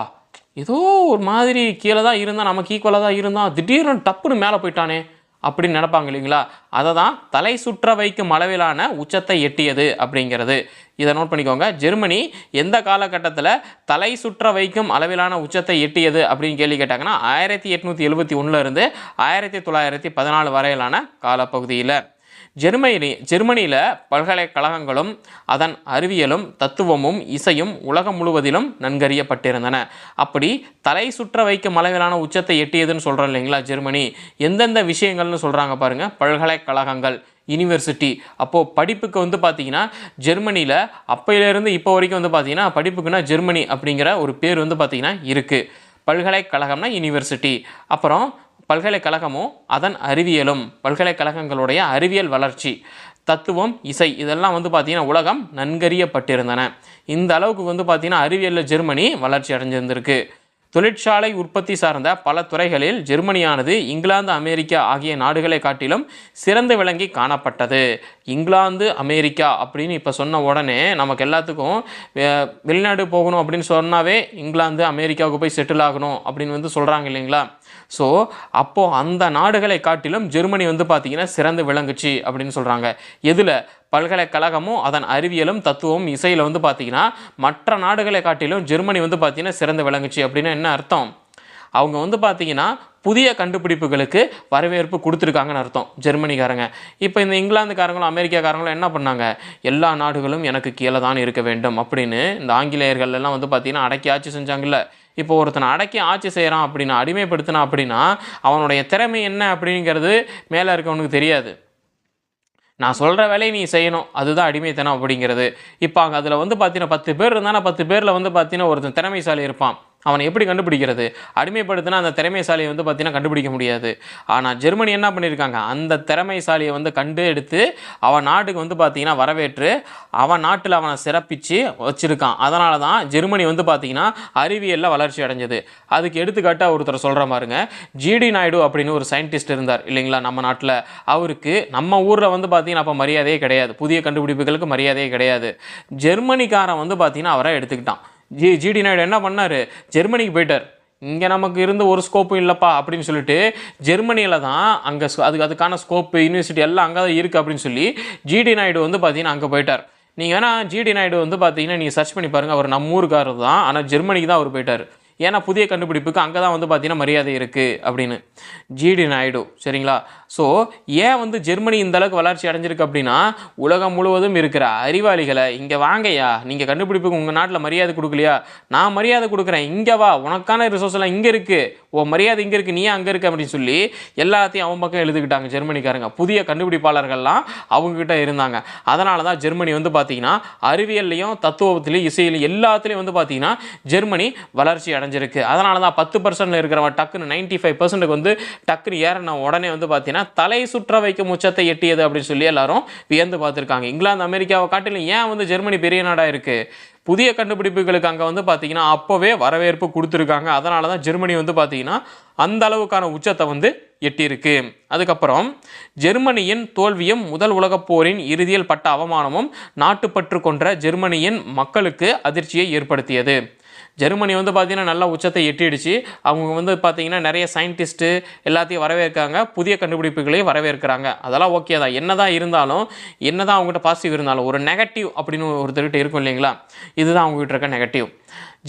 ஏதோ ஒரு மாதிரி கீழே தான் இருந்தால், நமக்கு ஈக்குவலாக தான் இருந்தால், திடீர்னு டப்புன்னு மேலே போயிட்டானே அப்படின்னு நினைப்பாங்க இல்லைங்களா. அதை தான் தலை சுற்ற வைக்கும் அளவிலான உச்சத்தை எட்டியது அப்படிங்கிறது. இதை நோட் பண்ணிக்கோங்க. ஜெர்மனி எந்த காலகட்டத்தில் தலை சுற்ற வைக்கும் அளவிலான உச்சத்தை எட்டியது அப்படின்னு கேள்வி கேட்டாங்கன்னா 1871 இருந்து 1914 வரையிலான காலப்பகுதியில். ஜெர்மனியில் பல்கலைக்கழகங்களும் அதன் அறிவியலும் தத்துவமும் இசையும் உலகம் முழுவதிலும் நன்கறியப்பட்டிருந்தன. அப்படி தலை சுற்ற வைக்கும் அளவிலான உச்சத்தை எட்டியதுன்னு சொல்கிறோம் இல்லைங்களா ஜெர்மனி. எந்தெந்த விஷயங்கள்னு சொல்கிறாங்க பாருங்கள். பல்கலைக்கழகங்கள், யூனிவர்சிட்டி. அப்போது படிப்புக்கு வந்து பார்த்திங்கன்னா ஜெர்மனியில் அப்போயிலேருந்து இப்போ வரைக்கும் வந்து பார்த்திங்கன்னா படிப்புக்குன்னா ஜெர்மனி அப்படிங்கிற ஒரு பேர் வந்து பார்த்திங்கன்னா இருக்குது. பல்கலைக்கழகம்னா யூனிவர்சிட்டி. அப்புறம் பல்கலைக்கழகமும் அதன் அறிவியலும், பல்கலைக்கழகங்களுடைய அறிவியல் வளர்ச்சி, தத்துவம், இசை, இதெல்லாம் வந்து பார்த்திங்கன்னா உலகம் நன்கறியப்பட்டிருந்தன. இந்த அளவுக்கு வந்து பார்த்திங்கன்னா அறிவியலில் ஜெர்மனி வளர்ச்சி அடைஞ்சிருந்திருக்கு. தொழிற்சாலை உற்பத்தி சார்ந்த பல துறைகளில் ஜெர்மனியானது இங்கிலாந்து, அமெரிக்கா ஆகிய நாடுகளை காட்டிலும் சிறந்து விளங்கி காணப்பட்டது. இங்கிலாந்து, அமெரிக்கா அப்படின்னு இப்போ சொன்ன உடனே நமக்கு எல்லாத்துக்கும் வெளிநாடு போகணும் அப்படின்னு சொன்னாவே இங்கிலாந்து, அமெரிக்காவுக்கு போய் செட்டில் ஆகணும் அப்படின்னு வந்து சொல்கிறாங்க இல்லைங்களா. ஸோ அப்போது அந்த நாடுகளை காட்டிலும் ஜெர்மனி வந்து பார்த்திங்கன்னா சிறந்து விளங்குச்சு அப்படின்னு சொல்கிறாங்க. எதில்? பல்கலைக்கழகமும் அதன் அறிவியலும் தத்துவமும் இசையில் வந்து பார்த்திங்கன்னா மற்ற நாடுகளை காட்டிலும் ஜெர்மனி வந்து பார்த்திங்கன்னா சிறந்து விளங்குச்சு. அப்படின்னா என்ன அர்த்தம்? அவங்க வந்து பார்த்திங்கன்னா புதிய கண்டுபிடிப்புகளுக்கு வரவேற்பு கொடுத்துருக்காங்கன்னு அர்த்தம் ஜெர்மனிக்காரங்க. இப்போ இந்த இங்கிலாந்துக்காரங்களும் அமெரிக்காக்காரங்களும் என்ன பண்ணாங்க, எல்லா நாடுகளும் எனக்கு கீழே தான் இருக்க வேண்டும் அப்படின்னு இந்த ஆங்கிலேயர்கள் எல்லாம் வந்து பார்த்திங்கன்னா அடக்கி ஆட்சி செஞ்சாங்கல்ல. இப்போ ஒருத்தனை அடக்கி ஆட்சி செய்கிறான் அப்படின்னா, அடிமைப்படுத்தினான் அப்படின்னா அவனுடைய திறமை என்ன அப்படிங்கிறது மேலே இருக்கவனுக்கு தெரியாது. நான் சொல்கிற வேலையை நீ செய்யணும், அதுதான் அடிமைத்தனம் அப்படிங்கிறது. இப்போ அங்கே அதில் வந்து பார்த்தீங்கன்னா 10 பேர் இருந்தால் 10 பேரில் வந்து பார்த்தீங்கன்னா ஒருத்தன் திறமைசாலி இருப்பான். அவனை எப்படி கண்டுபிடிக்கிறது? அடிமைப்படுத்தினா அந்த திறமைசாலியை வந்து பார்த்தீங்கன்னா கண்டுபிடிக்க முடியாது. ஆனால் ஜெர்மனி என்ன பண்ணியிருக்காங்க, அந்த திறமைசாலியை வந்து கண்டு எடுத்து அவன் நாட்டுக்கு வந்து பார்த்தீங்கன்னா வரவேற்று அவன் நாட்டில் அவனை சிறப்பித்து வச்சுருக்கான். அதனால தான் ஜெர்மனி வந்து பார்த்தீங்கன்னா அறிவியலில் வளர்ச்சி அடைஞ்சது. அதுக்கு எடுத்துக்காட்டாக ஒருத்தர் சொல்கிற பாருங்க, ஜிடி நாயுடு அப்படின்னு ஒரு சயின்டிஸ்ட் இருந்தார் இல்லைங்களா நம்ம நாட்டில். அவருக்கு நம்ம ஊரில் வந்து பார்த்தீங்கன்னா அப்போ மரியாதையே கிடையாது, புதிய கண்டுபிடிப்புகளுக்கு மரியாதையே கிடையாது. ஜெர்மனிக்காரன் வந்து பார்த்தீங்கன்னா அவரை எடுத்துக்கிட்டான். ஜிடி நாயுடு என்ன பண்ணார், ஜெர்மனிக்கு போயிட்டார். இங்கே நமக்கு இருந்த ஒரு ஸ்கோப்பும் இல்லைப்பா அப்படின்னு சொல்லிட்டு ஜெர்மனியில் தான் அங்கே அதுக்கான ஸ்கோப்பு யூனிவர்சிட்டி எல்லாம் அங்கே தான் இருக்குது அப்படின்னு சொல்லி ஜிடி நாயுடு வந்து பார்த்தீங்கன்னா அங்கே போயிட்டார். நீங்கள் வேணால் ஜிடி நாயுடு வந்து பார்த்தீங்கன்னா நீங்கள் சர்ச் பண்ணி பாருங்கள், அவர் நம்ம ஊருக்காரர் தான், ஆனால் ஜெர்மனிக்கு தான் அவர் போயிட்டார். ஏன்னா புதிய கண்டுபிடிப்புக்கு அங்கே தான் வந்து பார்த்தீங்கன்னா மரியாதை இருக்குது அப்படின்னு. ஜிடி நாயுடு சரிங்களா. ஸோ ஏன் வந்து ஜெர்மனி இந்த அளவுக்கு வளர்ச்சி அடைஞ்சிருக்கு அப்படின்னா, உலகம் முழுவதும் இருக்கிற அறிவாளிகளை இங்கே வாங்கய்யா, நீங்கள் கண்டுபிடிப்புக்கு உங்கள் நாட்டில் மரியாதை கொடுக்கலையா, நான் மரியாதை கொடுக்குறேன், இங்கே வா, உனக்கான ரிசோர்ஸ் எல்லாம் இங்கே இருக்குது, ஓ மரியாதை இங்கே இருக்குது, நீ அங்கே இருக்குது அப்படின்னு சொல்லி எல்லாத்தையும் அவன் பக்கம் எழுதுக்கிட்டாங்க ஜெர்மனிக்காரங்க. புதிய கண்டுபிடிப்பாளர்கள்லாம் அவங்கக்கிட்ட இருந்தாங்க. அதனால தான் ஜெர்மனி வந்து பார்த்தீங்கன்னா அறிவியல்லையும் தத்துவத்திலையும் இசையிலையும் எல்லாத்துலேயும் வந்து பார்த்தீங்கன்னா ஜெர்மனி வளர்ச்சி அடைஞ்சிருக்கு. அதனால தான் 10% இருக்கிறவன் டக்குன்னு 95% வந்து டக்குன்னு ஏறின உடனே வந்து பார்த்தீங்கன்னா தலை சுற்ற வைக்கும் உச்சத்தை எட்டியது அப்படின்னு சொல்லி எல்லாரும் வியந்து பார்த்துருக்காங்க. இங்கிலாந்து அமெரிக்காவை காட்டிலும் ஏன் வந்து ஜெர்மனி பெரிய நாடாக இருக்குது, புதிய கண்டுபிடிப்புகளுக்கு அங்கே வந்து பார்த்தீங்கன்னா அப்போவே வரவேற்பு கொடுத்துருக்காங்க. அதனால தான் ஜெர்மனி வந்து பார்த்தீங்கன்னா அந்த அளவுக்கான உச்சத்தை வந்து எட்டியிருக்கு. அதுக்கப்புறம் ஜெர்மனியின் தோல்வியும் முதல் உலகப் போரின் இறுதியில் பட்ட அவமானமும் நாட்டுப்பற்று கொன்ற ஜெர்மனியின் மக்களுக்கு அதிர்ச்சியை ஏற்படுத்தியது. ஜெர்மனி வந்து பார்த்திங்கன்னா நல்லா உச்சத்தை எட்டிடுச்சு. அவங்க வந்து பார்த்திங்கன்னா நிறைய சயின்டிஸ்ட்டு எல்லாத்தையும் வரவேற்காங்க, புதிய கண்டுபிடிப்புகளையும் வரவேற்கிறாங்க. அதெல்லாம் ஓகே தான். என்ன தான் இருந்தாலும், என்ன தான் அவங்ககிட்ட பாசிட்டிவ் இருந்தாலும் ஒரு நெகட்டிவ் அப்படின்னு ஒருத்தர்கிட்ட இருக்கும் இல்லைங்களா, இதுதான் அவங்ககிட்ட இருக்க நெகட்டிவ்.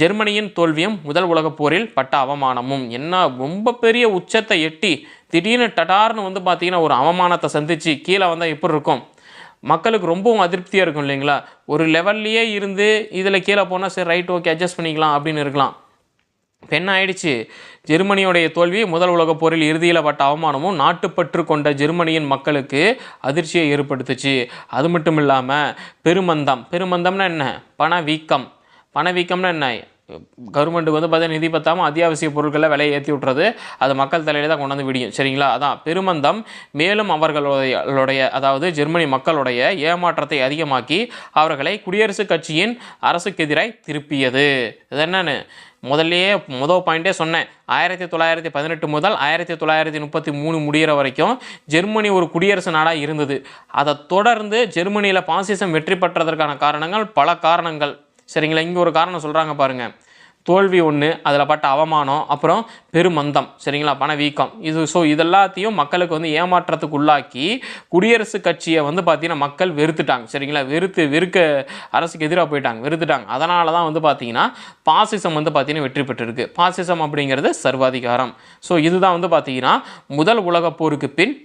ஜெர்மனியின் தோல்வியும் முதல் உலகப் போரில் பட்ட அவமானமும். என்ன ரொம்ப பெரிய உச்சத்தை எட்டி திடீர்னு டடார்னு வந்து பார்த்திங்கன்னா ஒரு அவமானத்தை சந்தித்து கீழே வந்தால் எப்படி இருக்கும், மக்களுக்கு ரொம்பவும் அதிருப்தியாக இருக்கும் இல்லைங்களா. ஒரு லெவல்லையே இருந்து இதில் கீழே போனால் சரி ரைட் ஓகே அட்ஜஸ்ட் பண்ணிக்கலாம் அப்படின்னு இருக்கலாம். இப்போ என்ன ஆயிடுச்சு, ஜெர்மனியோடைய தோல்வி முதல் உலகப் போரில் இறுதியில் பட்ட அவமானமும் நாட்டுப்பற்று கொண்ட ஜெர்மனியின் மக்களுக்கு அதிர்ச்சியை ஏற்படுத்துச்சு. அது மட்டும் இல்லாமல் பெருமந்தம்னா என்ன, பணவீக்கம்னா என்ன, கவர்மெண்ட்டுக்கு வந்து பார்த்தீங்கன்னா நிதி பத்தாமல் அத்தியாவசிய பொருட்களை விலையை ஏற்றி விட்றது, அது மக்கள் தலையில தான் கொண்டு வந்து விடியும் சரிங்களா. அதான் பெருமந்தம் மேலும் அவர்களுடைய அதாவது ஜெர்மனி மக்களுடைய ஏமாற்றத்தை அதிகமாக்கி அவர்களை குடியரசுக் கட்சியின் அரசுக்கு எதிராக திருப்பியது. இது என்னன்னு முதல் பாயிண்டே சொன்னேன். 1918 முதல் 1933 முடிகிற வரைக்கும் ஜெர்மனி ஒரு குடியரசு நாடாக இருந்தது. அதை தொடர்ந்து ஜெர்மனியில் பாசிசம் வெற்றி பெற்றதற்கான காரணங்கள் பல காரணங்கள் சரிங்களா. இங்கே ஒரு காரணம் சொல்கிறாங்க பாருங்கள், தோல்வி ஒன்று, அதில் பட்ட அவமானம், அப்புறம் பெருமந்தம் சரிங்களா, பணவீக்கம். இதெல்லாத்தையும் மக்களுக்கு வந்து ஏமாற்றத்துக்கு உள்ளாக்கி குடியரசுக் கட்சியை வந்து பார்த்திங்கன்னா மக்கள் வெறுத்துட்டாங்க சரிங்களா. வெறுக்க அரசுக்கு எதிராக வெறுத்துட்டாங்க. அதனால தான் வந்து பார்த்திங்கன்னா பாசிசம் வந்து பார்த்திங்கன்னா வெற்றி பெற்றிருக்கு. பாசிசம் அப்படிங்கிறது சர்வாதிகாரம். இதுதான் வந்து பார்த்திங்கன்னா முதல் உலகப் போருக்கு பின்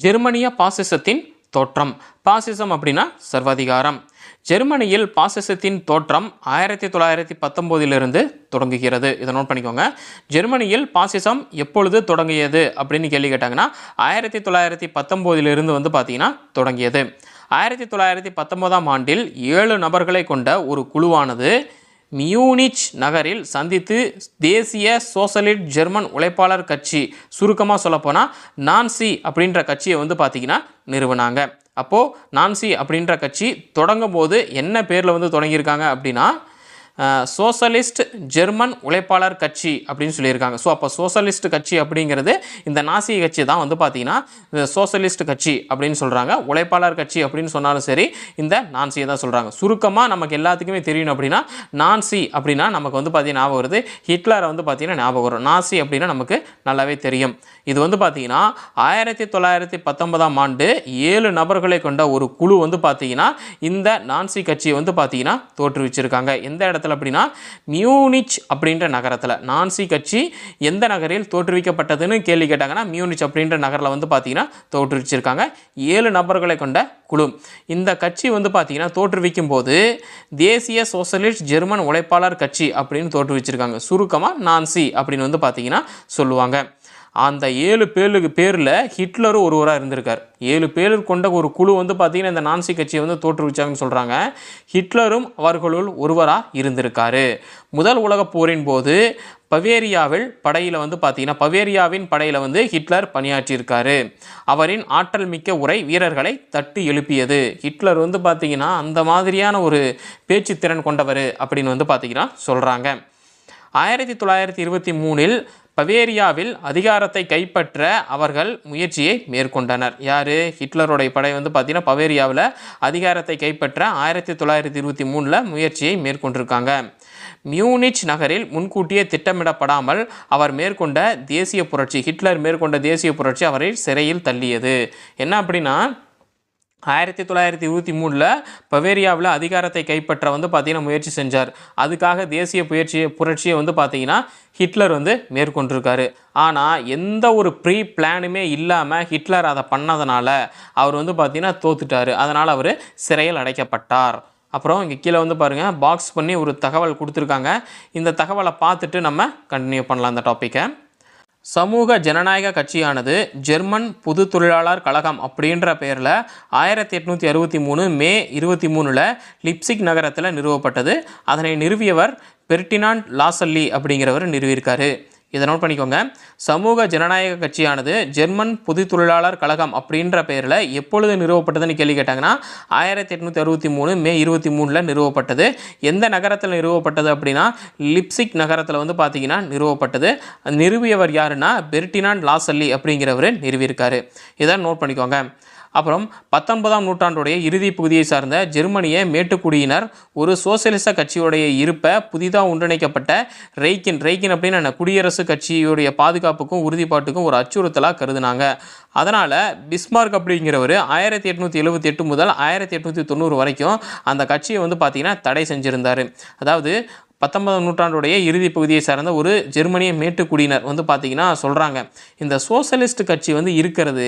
ஜெர்மனிய பாசிசத்தின் தோற்றம். பாசிசம் அப்படின்னா சர்வாதிகாரம். ஜெர்மனியில் பாசிசத்தின் தோற்றம் 1919 தொடங்குகிறது. இதை நோட் பண்ணிக்கோங்க. ஜெர்மனியில் பாசிசம் எப்பொழுது தொடங்கியது அப்படின்னு கேள்வி கேட்டாங்கன்னா 1919 வந்து பார்த்தீங்கன்னா தொடங்கியது. 1919 ஆண்டில் 7 நபர்களை கொண்ட ஒரு குழுவானது மியூனிச் நகரில் சந்தித்து தேசிய சோசலிஸ்ட் ஜெர்மன் உழைப்பாளர் கட்சி, சுருக்கமாக சொல்லப்போனால் நான்சி அப்படின்ற கட்சியை வந்து பார்த்திங்கன்னா நிறுவனாங்க. அப்போது நான்சி அப்படின்ற கட்சி தொடங்கும் போது என்ன பேரில் வந்து தொடங்கியிருக்காங்க அப்படின்னா சோசலிஸ்ட் ஜெர்மன் உழைப்பாளர் கட்சி அப்படின்னு சொல்லியிருக்காங்க. அப்போ சோசலிஸ்ட் கட்சி அப்படிங்கிறது இந்த நாசி கட்சி தான் வந்து பார்த்திங்கன்னா இந்த சோசலிஸ்ட் கட்சி அப்படின்னு சொல்கிறாங்க. உழைப்பாளர் கட்சி அப்படின்னு சொன்னாலும் சரி இந்த நான்சியை தான் சொல்கிறாங்க. சுருக்கமாக நமக்கு எல்லாத்துக்குமே தெரியணும் அப்படின்னா நான்சி அப்படின்னா நமக்கு வந்து பார்த்திங்கன்னா ஞாபகம் வருது, ஹிட்லரை வந்து பார்த்திங்கன்னா ஞாபகம் வரும். நாசி அப்படின்னா நமக்கு நல்லாவே தெரியும். இது வந்து பார்த்திங்கன்னா 1919 ஆண்டு 7 நபர்களை கொண்ட ஒரு குழு வந்து பார்த்திங்கன்னா இந்த நான்சி கட்சியை வந்து பார்த்திங்கன்னா தோற்றுவிச்சிருக்காங்க. எந்த இடத்துல அப்படின்னா மியூனிச் அப்படின்ற நகரத்தில். நான்சி கட்சி எந்த நகரில் தோற்றுவிக்கப்பட்டதுன்னு கேள்வி கேட்டாங்கன்னா மியூனிச் அப்படின்ற நகரில் வந்து பார்த்தீங்கன்னா தோற்றுவிச்சிருக்காங்க. 7 நபர்களை கொண்ட குழு. இந்த கட்சி வந்து பார்த்தீங்கன்னா தோற்றுவிக்கும் போது தேசிய சோசலிஸ்ட் ஜெர்மன் உழைப்பாளர் கட்சி அப்படின்னு தோற்றுவிச்சிருக்காங்க. சுருக்கமாக நான்சி அப்படின்னு வந்து பார்த்தீங்கன்னா சொல்லுவாங்க. அந்த 7 பேரில் ஹிட்லரும் ஒருவராக இருந்திருக்கார். 7 பேர் கொண்ட ஒரு குழு வந்து பார்த்திங்கன்னா இந்த நான்சி கட்சியை வந்து தோற்றுவிச்சாங்கன்னு சொல்கிறாங்க. ஹிட்லரும் அவர்களுள் ஒருவராக இருந்திருக்காரு. முதல் உலகப் போரின் போது பவேரியாவில் படையில் வந்து பார்த்திங்கன்னா பவேரியாவின் படையில் வந்து ஹிட்லர் பணியாற்றியிருக்காரு. அவரின் ஆற்றல் மிக்க உரை வீரர்களை தட்டி எழுப்பியது. ஹிட்லர் வந்து பார்த்திங்கன்னா அந்த மாதிரியான ஒரு பேச்சு திறன் கொண்டவர் அப்படின்னு வந்து பார்த்திங்கன்னா சொல்கிறாங்க. 1923 பவேரியாவில் அதிகாரத்தை கைப்பற்ற அவர்கள் முயற்சியை மேற்கொண்டனர். யார்? ஹிட்லருடைய படை வந்து பார்த்திங்கன்னா பவேரியாவில் அதிகாரத்தை கைப்பற்ற 1923 முயற்சியை மேற்கொண்டிருக்காங்க. மியூனிச் நகரில் முன்கூட்டியே திட்டமிடப்படாமல் அவர் மேற்கொண்ட தேசிய புரட்சி, ஹிட்லர் மேற்கொண்ட தேசிய புரட்சி அவரை சிறையில் தள்ளியது. என்ன அப்படின்னா 1923 பவேரியாவில் அதிகாரத்தை கைப்பற்ற வந்து பார்த்திங்கன்னா முயற்சி செஞ்சார். அதுக்காக தேசிய புரட்சியை வந்து பார்த்திங்கன்னா ஹிட்லர் வந்து மேற்கொண்டிருக்காரு. ஆனால் எந்த ஒரு ப்ரீ பிளானுமே இல்லாமல் ஹிட்லர் அதை பண்ணதுனால அவர் வந்து பார்த்திங்கன்னா தோத்துட்டார். அதனால் அவர் சிறையில் அடைக்கப்பட்டார். அப்புறம் இங்கே கீழே வந்து பாருங்கள், பாக்ஸ் பண்ணி ஒரு தகவல் கொடுத்துருக்காங்க. இந்த தகவலை பார்த்துட்டு நம்ம கண்டினியூ பண்ணலாம் இந்த டாப்பிக்கை. சமூக ஜனநாயக கட்சியானது ஜெர்மன் பொது தொழிலாளர் கழகம் அப்படின்ற பெயரில் 1863 மே 23 லிப்சிக் நகரத்தில் நிறுவப்பட்டது. அதனை நிறுவியவர் பெர்டினாண்ட் லாசல்லி அப்படிங்கிறவர் நிறுவியிருக்காரு. இதை நோட் பண்ணிக்கோங்க. சமூக ஜனநாயக கட்சியானது ஜெர்மன் பொது தொழிலாளர் கழகம் அப்படின்ற பெயரில் எப்பொழுது நிறுவப்பட்டதுன்னு கேள்வி கேட்டாங்கன்னா 1863 மே 23 நிறுவப்பட்டது. எந்த நகரத்தில் நிறுவப்பட்டது அப்படின்னா லிப்சிக் நகரத்தில் வந்து பார்த்தீங்கன்னா நிறுவப்பட்டது. நிறுவியவர் யாருன்னா பெர்டினாண்ட் லாசல்லி அப்படிங்கிறவர் நிறுவியிருக்காரு. இதை நோட் பண்ணிக்கோங்க. அப்புறம் 19ஆம் நூற்றாண்டுடைய இறுதி பகுதியை சார்ந்த ஜெர்மனிய மேட்டுக்குடியினர் ஒரு சோசியலிச கட்சியுடைய இருப்பை புதிதாக ஒன்றிணைக்கப்பட்ட ரெய்கின் அப்படின்னு குடியரசு கட்சியுடைய பாதுகாப்புக்கும் உறுதிப்பாட்டுக்கும் ஒரு அச்சுறுத்தலாக கருதுனாங்க. அதனால் பிஸ்மார்க் அப்படிங்கிறவர் 1878 முதல் 1890 வரைக்கும் அந்த கட்சியை வந்து பார்த்திங்கன்னா தடை செஞ்சுருந்தார். அதாவது 19ஆம் நூற்றாண்டுடைய இறுதி பகுதியை சார்ந்த ஒரு ஜெர்மனிய மேட்டுக்குடியினர் வந்து பார்த்திங்கன்னா சொல்கிறாங்க, இந்த சோசியலிஸ்ட் கட்சி வந்து இருக்கிறது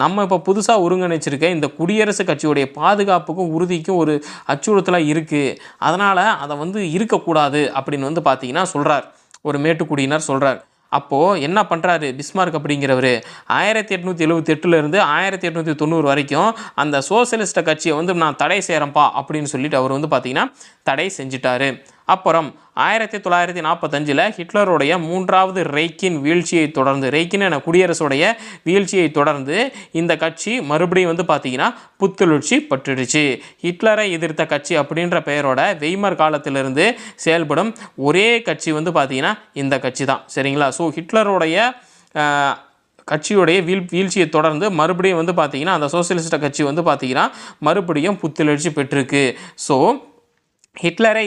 நம்ம இப்போ புதுசாக ஒருங்கிணைச்சிருக்க இந்த குடியரசு கட்சியுடைய பாதுகாப்புக்கும் உறுதிக்கும் ஒரு அச்சுறுத்தலாக இருக்குது. அதனால் அதை வந்து இருக்கக்கூடாது அப்படின்னு வந்து பார்த்திங்கன்னா சொல்கிறார், ஒரு மேட்டுக்குடியினர் சொல்கிறார். அப்போது என்ன பண்ணுறாரு பிஸ்மார்க் அப்படிங்கிறவர் 1878 1890 வரைக்கும் அந்த சோசியலிஸ்ட் கட்சியை வந்து நான் தடை செய்கிறேன்ப்பா அப்படின்னு சொல்லிட்டு அவர் வந்து பார்த்திங்கன்னா தடை செஞ்சிட்டாரு. அப்புறம் 1945 ஹிட்லருடைய 3வது ரெய்கின் வீழ்ச்சியை தொடர்ந்து, ரெய்கின் என குடியரசுடைய வீழ்ச்சியை தொடர்ந்து இந்த கட்சி மறுபடியும் வந்து பார்த்திங்கன்னா புத்துணர்ச்சி பட்டுடுச்சு. ஹிட்லரை எதிர்த்த கட்சி அப்படின்ற பெயரோட வெய்மர் காலத்திலிருந்து செயல்படும் ஒரே கட்சி வந்து பார்த்திங்கன்னா இந்த கட்சி தான். சரிங்களா? ஸோ ஹிட்லருடைய கட்சியுடைய வீழ்ச்சியை தொடர்ந்து மறுபடியும் வந்து பார்த்திங்கன்னா அந்த சோசியலிஸ்ட் கட்சி வந்து பார்த்திங்கன்னா மறுபடியும் புத்துணர்ச்சி பெற்றிருக்கு. ஸோ ஹிட்லரை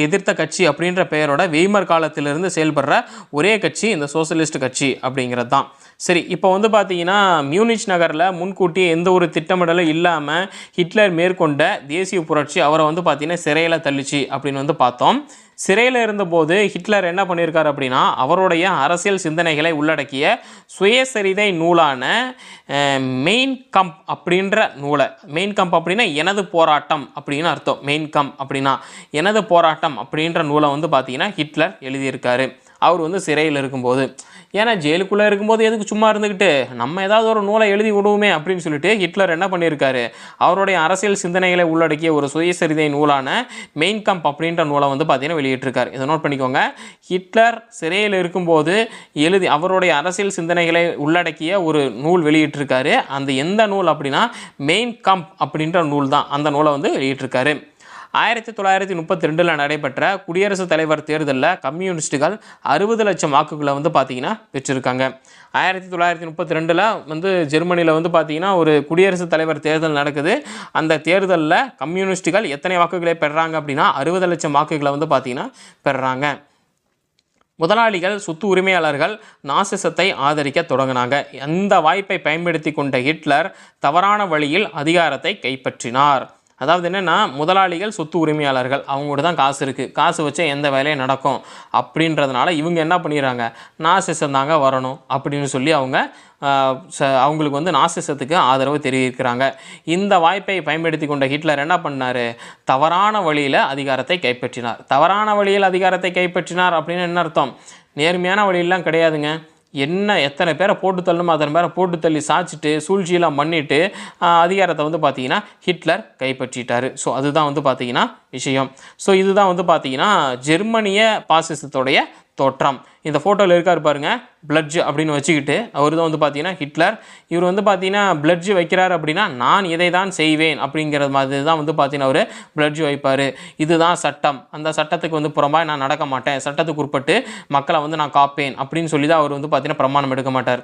எதிர்த்த கட்சி அப்படின்ற பெயரோட வெய்மர் காலத்திலிருந்து செயல்படுற ஒரே கட்சி இந்த சோசியலிஸ்ட் கட்சி அப்படிங்கிறது தான். சரி, இப்போ வந்து பார்த்தீங்கன்னா மியூனிச் நகரில் முன்கூட்டியே எந்த ஒரு திட்டமிடலும் இல்லாமல் ஹிட்லர் மேற்கொண்ட தேசிய புரட்சி அவரை வந்து பார்த்திங்கன்னா சிறையில் தள்ளிச்சு அப்படின்னு வந்து பார்த்தோம். சிறையில் இருந்தபோது ஹிட்லர் என்ன பண்ணியிருக்கார் அப்படின்னா அவருடைய அரசியல் சிந்தனைகளை உள்ளடக்கிய சுயசரிதை நூலான மெயின் கம்ப் அப்படின்ற நூலை, மெயின் கம்ப் அப்படின்னா எனது போராட்டம் அப்படின்னு அர்த்தம். மெயின் கம்ப் அப்படின்னா எனது போராட்டம் அப்படின்ற நூலை வந்து பார்த்திங்கன்னா ஹிட்லர் எழுதியிருக்காரு. அவர் வந்து சிறையில் இருக்கும்போது, ஏன்னா ஜெயிலுக்குள்ளே இருக்கும்போது எதுக்கு சும்மா இருந்துக்கிட்டு நம்ம ஏதாவது ஒரு நூலை எழுதி விடுவோமே அப்படின்னு சொல்லிட்டு ஹிட்லர் என்ன பண்ணியிருக்காரு, அவருடைய அரசியல் சிந்தனைகளை உள்ளடக்கிய ஒரு சுயசரிதை நூலான மெயின் கம்ப் அப்படின்ற நூலை வந்து பார்த்திங்கன்னா வெளியிட்டிருக்கார். இதை நோட் பண்ணிக்கோங்க. ஹிட்லர் சிறையில் இருக்கும்போது அவருடைய அரசியல் சிந்தனைகளை உள்ளடக்கிய ஒரு நூல் வெளியிட்டிருக்காரு. அந்த எந்த நூல் அப்படின்னா மெயின் கம்ப் அப்படின்ற நூல் தான். அந்த நூலை வந்து வெளியிட்டிருக்காரு. 1932 நடைபெற்ற குடியரசுத் தலைவர் தேர்தலில் கம்யூனிஸ்டுகள் 60 லட்சம் வாக்குகளை வந்து பார்த்திங்கன்னா பெற்றிருக்காங்க. 1932 வந்து ஜெர்மனியில் வந்து பார்த்திங்கன்னா ஒரு குடியரசுத் தலைவர் தேர்தல் நடக்குது. அந்த தேர்தலில் கம்யூனிஸ்டுகள் எத்தனை வாக்குகளை பெறுறாங்க அப்படின்னா 60 லட்சம் வாக்குகளை வந்து பார்த்திங்கன்னா பெறுறாங்க. முதலாளிகள், சொத்து உரிமையாளர்கள் நாசிசத்தை ஆதரிக்க தொடங்கினாங்க. அந்த வாய்ப்பை பயன்படுத்தி கொண்ட ஹிட்லர் தவறான வழியில் அதிகாரத்தை கைப்பற்றினார். அதாவது என்னென்னா முதலாளிகள், சொத்து உரிமையாளர்கள் அவங்களோட தான் காசு இருக்குது, காசு வச்சா எந்த வேலையும் நடக்கும் அப்படின்றதுனால இவங்க என்ன பண்ணிடுறாங்க, நாசிசம் தாங்க வரணும் அப்படின்னு சொல்லி அவங்களுக்கு வந்து நாசிசத்துக்கு ஆதரவு தெரிவிக்கிறாங்க. இந்த வாய்ப்பை பயன்படுத்தி கொண்ட ஹிட்லர் என்ன பண்ணார், தவறான வழியில் அதிகாரத்தை கைப்பற்றினார். தவறான வழியில் அதிகாரத்தை கைப்பற்றினார் அப்படின்னு என்ன அர்த்தம், நேர்மையான வழியெல்லாம் கிடையாதுங்க. என்ன எத்தனை பேரை போட்டு தள்ளணுமோ அத்தனை பேரை போட்டு தள்ளி சாய்ச்சிட்டு சூழ்ச்சியெல்லாம் பண்ணிட்டு அதிகாரத்தை வந்து பார்த்திங்கன்னா ஹிட்லர் கைப்பற்றிட்டார். ஸோ அதுதான் வந்து பார்த்திங்கன்னா விஷயம். ஸோ இதுதான் வந்து பார்த்திங்கன்னா ஜெர்மனிய பாசிசத்தோடைய தோற்றம். இந்த ஃபோட்டோவில் இருக்கார் பாருங்க, பிளட்ஜ் அப்படின்னு வச்சுக்கிட்டு அவர் தான் வந்து பார்த்தீங்கன்னா ஹிட்லர். இவர் வந்து பார்த்தீங்கன்னா பிளட்ஜ் வைக்கிறார் அப்படின்னா நான் இதை தான் செய்வேன் அப்படிங்கிற மாதிரி தான் வந்து பார்த்தீங்கன்னா அவர் பிளட்ஜ் வைப்பார். இதுதான் சட்டம், அந்த சட்டத்துக்கு வந்து புறம்பாக நான் நடக்க மாட்டேன், சட்டத்துக்கு உட்பட்டு மக்களை வந்து நான் காப்பேன் அப்படின்னு சொல்லி தான் அவர் வந்து பார்த்தீங்கன்னா பிரமாணம் எடுக்க மாட்டார்.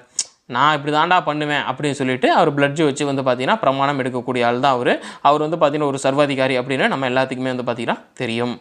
நான் இப்படி தாண்டா பண்ணுவேன் அப்படின்னு சொல்லிட்டு அவர் பிளட்ஜ் வச்சு வந்து பார்த்தீங்கன்னா பிரமாணம் எடுக்கக்கூடிய ஆள் தான் அவர். அவர் வந்து பார்த்தீங்கன்னா ஒரு சர்வாதிகாரி அப்படின்னு நம்ம எல்லாத்துக்குமே வந்து பார்த்தீங்கன்னா தெரியும்.